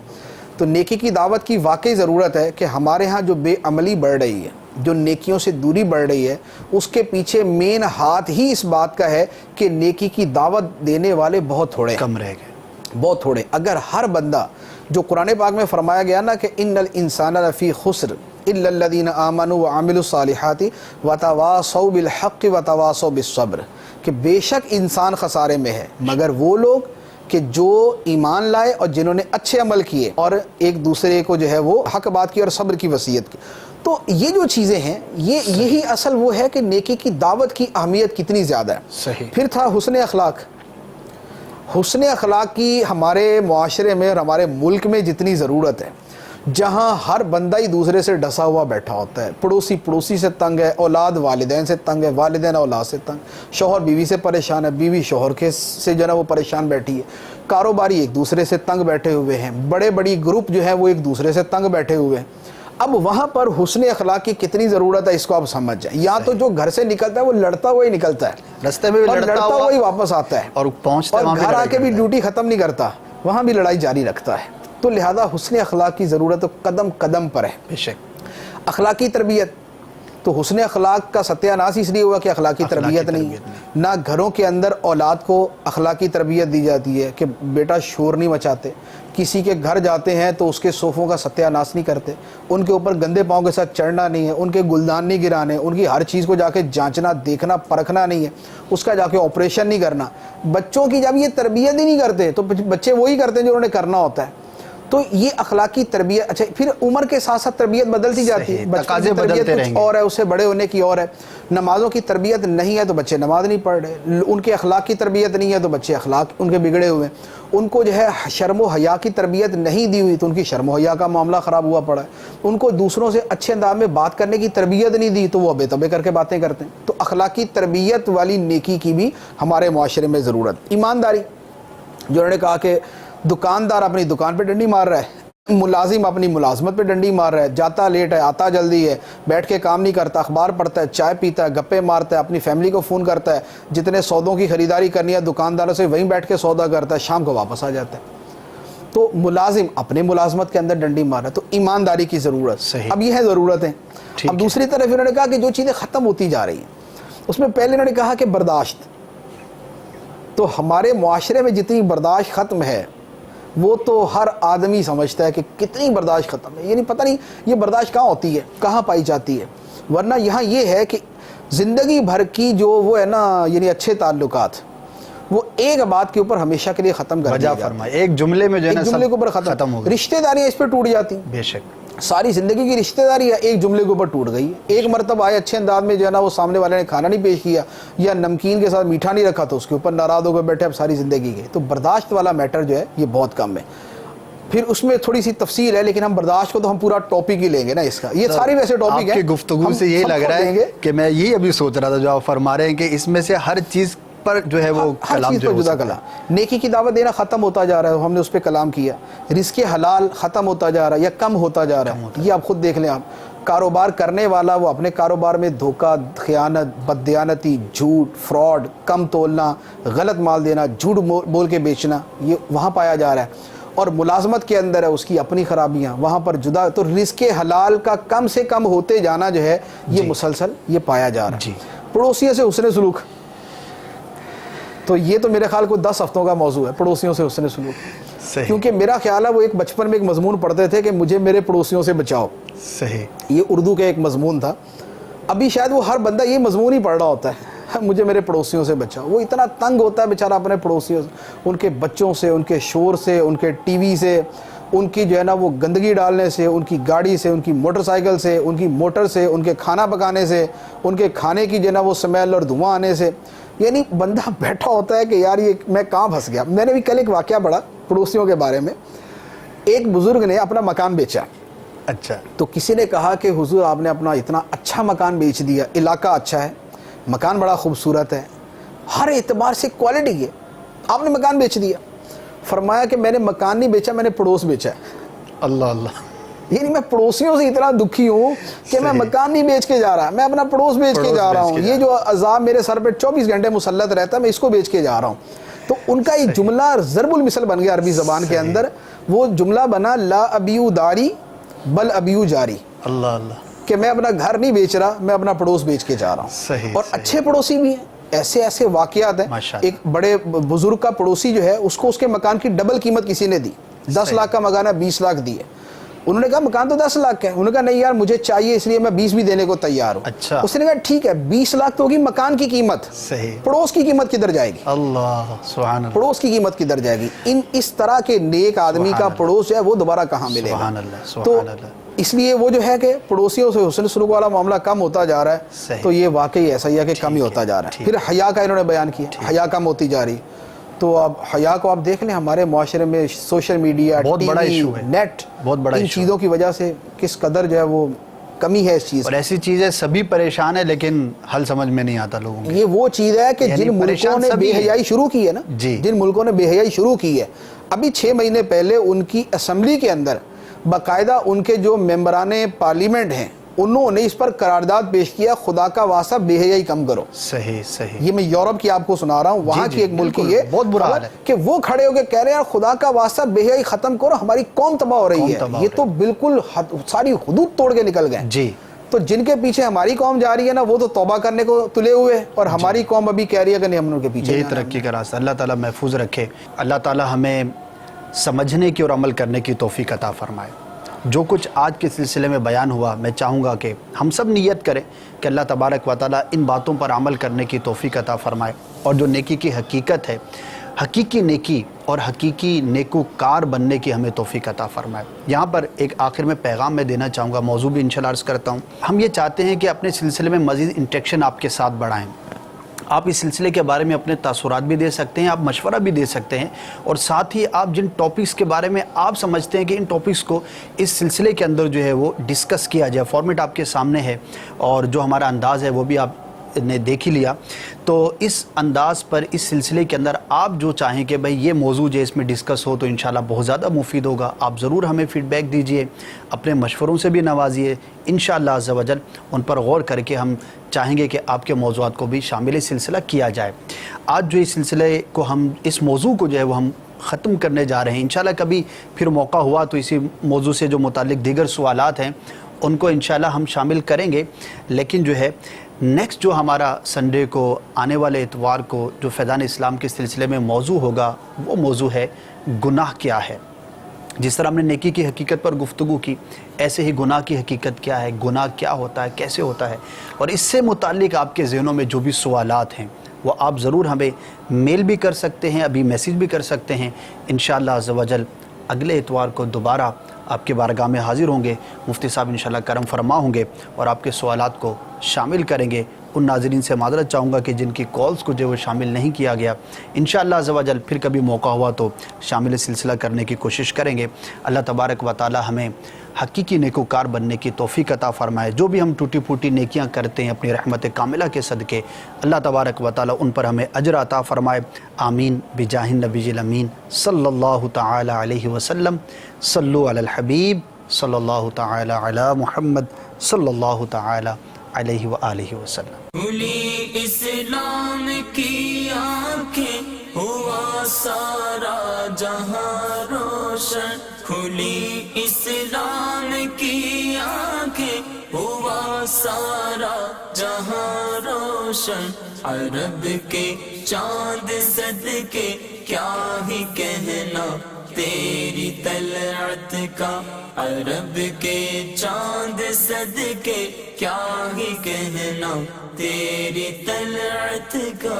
تو نیکی کی دعوت کی واقعی ضرورت ہے کہ ہمارے ہاں جو بے عملی بڑھ رہی ہے, جو نیکیوں سے دوری بڑھ رہی ہے, اس کے پیچھے مین ہاتھ ہی اس بات کا ہے کہ نیکی کی دعوت دینے والے بہت تھوڑے, کم رہ گئے, بہت تھوڑے. اگر ہر بندہ, جو قرآن پاک میں فرمایا گیا نا کہ ان الانسان لفی خسر الا الذین آمنوا وعملوا الصالحات وتواصوا بالحق وتواصوا بالصبر, کہ بے شک انسان خسارے میں ہے مگر وہ لوگ کہ جو ایمان لائے اور جنہوں نے اچھے عمل کیے اور ایک دوسرے کو جو ہے وہ حق بات کی اور صبر کی وصیت کی. تو یہ جو چیزیں ہیں یہی اصل وہ ہے کہ نیکی کی دعوت کی اہمیت کتنی زیادہ ہے. صحیح. پھر تھا حسن اخلاق. حسن اخلاق کی ہمارے معاشرے میں اور ہمارے ملک میں جتنی ضرورت ہے, جہاں ہر بندہ ہی دوسرے سے ڈسا ہوا بیٹھا ہوتا ہے. پڑوسی پڑوسی سے تنگ ہے، اولاد والدین سے تنگ ہے، والدین اولاد سے تنگ، شوہر بیوی سے پریشان ہے، بیوی شوہر کے سے جو ہے وہ پریشان بیٹھی ہے، کاروباری ایک دوسرے سے تنگ بیٹھے ہوئے ہیں، بڑے بڑی گروپ جو ہے وہ ایک دوسرے سے تنگ بیٹھے ہوئے ہیں. اب وہاں پر حسن اخلاق کی کتنی ضرورت ہے اس کو آپ سمجھ جائیں. یا تو جو گھر سے نکلتا ہے وہ لڑتا ہوا ہی نکلتا ہے، رستے میں بھی لڑتا ہوا ہی واپس آتا ہے، اور پہنچتا اور گھر آ کے بھی ڈیوٹی ختم نہیں کرتا، وہاں بھی لڑائی جاری رکھتا ہے. تو لہذا حسن اخلاق کی ضرورت تو قدم قدم پر ہے. بے شک. اخلاقی تربیت تو حسن اخلاق کا ستیہ ناش اس لیے ہوا کہ اخلاقی تربیت نہیں. نہ گھروں کے اندر اولاد کو اخلاقی تربیت دی جاتی ہے کہ بیٹا شور نہیں مچاتے، کسی کے گھر جاتے ہیں تو اس کے صوفوں کا ستیہ ناش نہیں کرتے، ان کے اوپر گندے پاؤں کے ساتھ چڑھنا نہیں ہے، ان کے گلدان نہیں گرانے، ان کی ہر چیز کو جا کے جانچنا دیکھنا پرکھنا نہیں ہے، اس کا جا کے آپریشن نہیں کرنا. بچوں کی جب یہ تربیت ہی نہیں کرتے تو بچے وہی کرتے ہیں جو انہوں نے کرنا ہوتا ہے. تو یہ اخلاقی تربیت. اچھا پھر عمر کے ساتھ ساتھ تربیت بدلتی جاتی ہے، بچوں کی تربیت کچھ اور ہے، اس سے بڑے ہونے کی اور ہے. نمازوں کی تربیت نہیں ہے تو بچے نماز نہیں پڑھ رہے، ان کے اخلاق کی تربیت نہیں ہے تو بچے اخلاق ان کے بگڑے ہوئے ہیں. ان کو جو ہے شرم و حیا کی تربیت نہیں دی ہوئی تو ان کی شرم و حیا کا معاملہ خراب ہوا پڑا ہے. ان کو دوسروں سے اچھے انداز میں بات کرنے کی تربیت نہیں دی تو وہ بے تبے کر کے باتیں کرتے ہیں. تو اخلاقی تربیت والی نیکی کی بھی ہمارے معاشرے میں ضرورت. ایمانداری، جو انہوں نے کہا کہ دکاندار اپنی دکان پہ ڈنڈی مار رہا ہے، ملازم اپنی ملازمت پہ ڈنڈی مار رہا ہے، جاتا لیٹ ہے آتا جلدی ہے، بیٹھ کے کام نہیں کرتا، اخبار پڑھتا ہے، چائے پیتا ہے، گپے مارتا ہے، اپنی فیملی کو فون کرتا ہے، جتنے سودوں کی خریداری کرنی ہے دکانداروں سے وہیں بیٹھ کے سودا کرتا ہے، شام کو واپس آ جاتا ہے. تو ملازم اپنے ملازمت کے اندر ڈنڈی مار رہا ہے. تو ایمانداری کی ضرورت. اب یہ ہے ضرورتیں. اب دوسری طرف انہوں نے کہا کہ جو چیزیں ختم ہوتی جا رہی ہیں اس میں پہلے انہوں نے کہا کہ برداشت. تو ہمارے معاشرے میں جتنی برداشت ختم ہے وہ تو ہر آدمی سمجھتا ہے کہ کتنی برداشت ختم ہے. یعنی پتہ نہیں یہ برداشت کہاں ہوتی ہے، کہاں پائی جاتی ہے. ورنہ یہاں یہ ہے کہ زندگی بھر کی جو وہ ہے نا یعنی اچھے تعلقات وہ ایک بات کے اوپر ہمیشہ کے لیے ختم کر دیا جاتا ہے. ایک جملے میں جو ہے نا ایک جملے کے اوپر ختم ہو گئی. رشتہ داریاں اس پہ ٹوٹ جاتی ہیں. بے شک. ساری زندگی کی رشتہ داری ایک جملے کے اوپر ٹوٹ گئی. ایک مرتبہ آئے اچھے انداز میں جو ہے نا وہ سامنے والے نے کھانا نہیں پیش کیا یا نمکین کے ساتھ میٹھا نہیں رکھا تو اس کے اوپر ناراض ہو کے بیٹھے، اب ساری زندگی گئی. تو برداشت والا میٹر جو ہے یہ بہت کم ہے. پھر اس میں تھوڑی سی تفصیل ہے لیکن ہم برداشت کو تو ہم پورا ٹاپک ہی لیں گے نا اس کا. یہ ساری ویسے ٹاپک ہے. آپ کی گفتگو سے یہ لگ رہا ہے کہ میں یہی ابھی سوچ رہا تھا جو آپ فرما رہے ہیں کہ اس میں سے ہر چیز پر جو ہے وہ کلام جو جدا کلام. نیکی کی دعوت دینا ختم ہوتا جا رہا ہے، ہم نے اس پہ کلام کیا. رزق حلال ختم ہوتا جا رہا ہے یا کم ہوتا جا رہا ہے، یہ آپ خود دیکھ لیں. آپ کاروبار کرنے والا وہ اپنے کاروبار میں دھوکہ، خیانت، بددیانتی، جھوٹ، فراڈ، کم تولنا، غلط مال دینا، جھوٹ بول کے بیچنا، یہ وہاں پایا جا رہا ہے. اور ملازمت کے اندر ہے اس کی اپنی خرابیاں، وہاں پر جدا. تو رزق حلال کا کم سے کم ہوتے جانا جو ہے یہ مسلسل یہ پایا جا رہا ہے. پڑوسیوں سے حسن سلوک، تو یہ تو میرے خیال کو 10 ہفتوں کا موضوع ہے، پڑوسیوں سے حسن سلوک. کیونکہ میرا خیال ہے وہ ایک بچپن میں ایک مضمون پڑھتے تھے کہ مجھے میرے پڑوسیوں سے بچاؤ. صحیح. یہ اردو کا ایک مضمون تھا. ابھی شاید وہ ہر بندہ یہ مضمون ہی پڑھ رہا ہوتا ہے، مجھے میرے پڑوسیوں سے بچاؤ. وہ اتنا تنگ ہوتا ہے بیچارہ اپنے پڑوسیوں سے، ان کے بچوں سے، ان کے شور سے، ان کے ٹی وی سے، ان کی جو ہے نا وہ گندگی ڈالنے سے، ان کی گاڑی سے، ان کی موٹر سائیکل سے، ان کی موٹر سے، ان کے کھانا پکانے سے، ان کے کھانے کی جو ہے نا وہ سمیل اور دھواں آنے سے. یعنی بندہ بیٹھا ہوتا ہے کہ یار یہ میں کہاں پھنس گیا. میں نے بھی کل ایک واقعہ پڑھا پڑوسیوں کے بارے میں. ایک بزرگ نے اپنا مکان بیچا. اچھا. تو کسی نے کہا کہ حضور آپ نے اپنا اتنا اچھا مکان بیچ دیا، علاقہ اچھا ہے، مکان بڑا خوبصورت ہے، ہر اعتبار سے کوالٹی ہے، آپ نے مکان بیچ دیا. فرمایا کہ میں نے مکان نہیں بیچا، میں نے پڑوس بیچا ہے. اللہ اللہ. یعنی میں پڑوسیوں سے اتنا دکھی ہوں کہ میں مکان نہیں بیچ کے جا رہا، میں اپنا پڑوس بیچ کے جا رہا ہوں. یہ جو عذاب میرے سر پہ 24 گھنٹے مسلط رہتا ہے میں اس کو بیچ کے جا رہا ہوں. تو ان کا ایک جملہ ضرب المثل بن گیا عربی زبان کے اندر. وہ جملہ بنا لا ابیو داری بل ابیو جاری. اللہ اللہ. کہ میں اپنا گھر نہیں بیچ رہا، میں اپنا پڑوس بیچ کے جا رہا ہوں. اور اچھے پڑوسی بھی ہیں. ایسے ایسے واقعات ہیں. ایک بڑے بزرگ کا پڑوسی جو ہے اس کو اس کے مکان کی ڈبل قیمت کسی نے دی. 10 لاکھ کا مکان ہے، 20 لاکھ دی ہے. انہوں نے کہا مکان تو 10 لاکھ کا ہے. انہوں نے کہا نہیں یار مجھے چاہیے اس لیے میں 20 بھی دینے کو تیار ہوں. اچھا. اس نے کہا ٹھیک ہے 20 لاکھ تو ہوگی مکان کی قیمت، صحیح، پڑوس کی قیمت کدھر جائے گی؟ اللہ سبحان اللہ. پڑوس کی قیمت کدھر جائے گی؟ اس طرح کے نیک آدمی کا پڑوس جو ہے وہ دوبارہ کہاں ملے گا؟ سبحان اللہ تو سبحان اللہ. اس لیے وہ جو ہے کہ پڑوسیوں سے حسن سلوک والا معاملہ کم ہوتا جا رہا ہے. تو یہ واقعی ایسا ہی ہے کہ کم ہی ہوتا جا رہا ہے. پھر حیا کا انہوں نے بیان کیا، حیا کم ہوتی جا رہی. تو اب حیا کو آپ دیکھ لیں ہمارے معاشرے میں سوشل میڈیا، بہت بڑا ایشو ہے، نیٹ، بہت بڑا ان چیزوں کی وجہ سے کس قدر جو ہے وہ کمی ہے اس چیز، اور ایسی چیزیں سبھی پریشان ہیں لیکن حل سمجھ میں نہیں آتا لوگوں کو. یہ وہ چیز ہے کہ جن ملکوں نے بے حیائی شروع کی ہے نا، جن ملکوں نے بے حیائی شروع کی ہے، ابھی 6 مہینے پہلے ان کی اسمبلی کے اندر باقاعدہ ان کے جو ممبران پارلیمنٹ ہیں انہوں نے اس پر قرارداد پیش کیا، خدا کا واسطہ بے حیائی کم کرو. صحیح. یہ میں یورپ کی آپ کو سنا رہا ہوں، وہاں کی ایک ملک کی ہے، بہت برا حال ہے کہ وہ کھڑے ہو کے کہہ رہے ہیں خدا کا واسطہ بے حیائی ختم کرو، ہماری قوم تباہ ہو رہی ہے. یہ تو بالکل ساری حدود توڑ کے نکل گئے. جی. تو جن کے پیچھے ہماری قوم جا رہی ہے نا وہ تو توبہ کرنے کو تلے ہوئے، اور ہماری قوم ابھی کہہ رہی ہے کہ نہیں ہم ان کے پیچھے. یہی ترقی کا راستہ. اللہ تعالیٰ محفوظ رکھے. اللہ تعالیٰ ہمیں سمجھنے کی اور عمل کرنے کی توفیق عطا فرمائے. جو کچھ آج کے سلسلے میں بیان ہوا، میں چاہوں گا کہ ہم سب نیت کریں کہ اللہ تبارک و تعالیٰ ان باتوں پر عمل کرنے کی توفیق عطا فرمائے، اور جو نیکی کی حقیقت ہے، حقیقی نیکی اور حقیقی نیکوکار بننے کی ہمیں توفیق عطا فرمائے. یہاں پر ایک آخر میں پیغام میں دینا چاہوں گا، موضوع بھی انشاءاللہ عرض کرتا ہوں. ہم یہ چاہتے ہیں کہ اپنے سلسلے میں مزید انٹریکشن آپ کے ساتھ بڑھائیں. آپ اس سلسلے کے بارے میں اپنے تاثرات بھی دے سکتے ہیں، آپ مشورہ بھی دے سکتے ہیں، اور ساتھ ہی آپ جن ٹاپکس کے بارے میں آپ سمجھتے ہیں کہ ان ٹاپکس کو اس سلسلے کے اندر جو ہے وہ ڈسکس کیا جائے. فارمیٹ آپ کے سامنے ہے، اور جو ہمارا انداز ہے وہ بھی آپ نے دیکھ ہی لیا. تو اس انداز پر اس سلسلے کے اندر آپ جو چاہیں کہ بھئی یہ موضوع جو اس میں ڈسکس ہو تو انشاءاللہ بہت زیادہ مفید ہوگا. آپ ضرور ہمیں فیڈ بیک دیجئے، اپنے مشوروں سے بھی نوازیے. انشاءاللہ عز و جل ان پر غور کر کے ہم چاہیں گے کہ آپ کے موضوعات کو بھی شامل سلسلہ کیا جائے. آج جو اس سلسلے کو ہم اس موضوع کو جو ہے وہ ہم ختم کرنے جا رہے ہیں. انشاءاللہ کبھی پھر موقع ہوا تو اسی موضوع سے جو متعلق دیگر سوالات ہیں ان کو انشاءاللہ ہم شامل کریں گے. لیکن جو ہے نیکسٹ جو ہمارا سنڈے کو آنے والے اتوار کو جو فیضان اسلام کے سلسلے میں موضوع ہوگا وہ موضوع ہے گناہ کیا ہے. جس طرح ہم نے نیکی کی حقیقت پر گفتگو کی، ایسے ہی گناہ کی حقیقت کیا ہے، گناہ کیا ہوتا ہے، کیسے ہوتا ہے، اور اس سے متعلق آپ کے ذہنوں میں جو بھی سوالات ہیں وہ آپ ضرور ہمیں میل بھی کر سکتے ہیں، ابھی میسیج بھی کر سکتے ہیں. انشاءاللہ عز و جل اگلے اتوار کو دوبارہ آپ کے بارگاہ میں حاضر ہوں گے. مفتی صاحب انشاءاللہ کرم فرما ہوں گے اور آپ کے سوالات کو شامل کریں گے. ان ناظرین سے معذرت چاہوں گا کہ جن کی کالز کو جو وہ شامل نہیں کیا گیا، انشاءاللہ عز و جل پھر کبھی موقع ہوا تو شامل سلسلہ کرنے کی کوشش کریں گے. اللہ تبارک و تعالی ہمیں حقیقی نیکوکار بننے کی توفیق عطا فرمائے. جو بھی ہم ٹوٹی پھوٹی نیکیاں کرتے ہیں اپنی رحمت کاملہ کے صدقے، اللہ تبارک و تعالی ان پر ہمیں اجر عطا فرمائے. آمین بجاہ النبی الامین صلی اللہ تعالی علیہ وسلم. صلو علی الحبیب صلی اللہ تعالی علی محمد صلی اللہ تعالی علیہ وآلہ وسلم. کھلی اسلام کی آنکھیں ہوا سارا جہاں روشن، کھلی اسلام کی آنکھیں ہوا سارا جہاں روشن. عرب کے چاند صدقے کیا ہی کہنا تیری طلعت کا، عرب کے چاند صدقے کیا ہی کہنا تیری طلعت کا.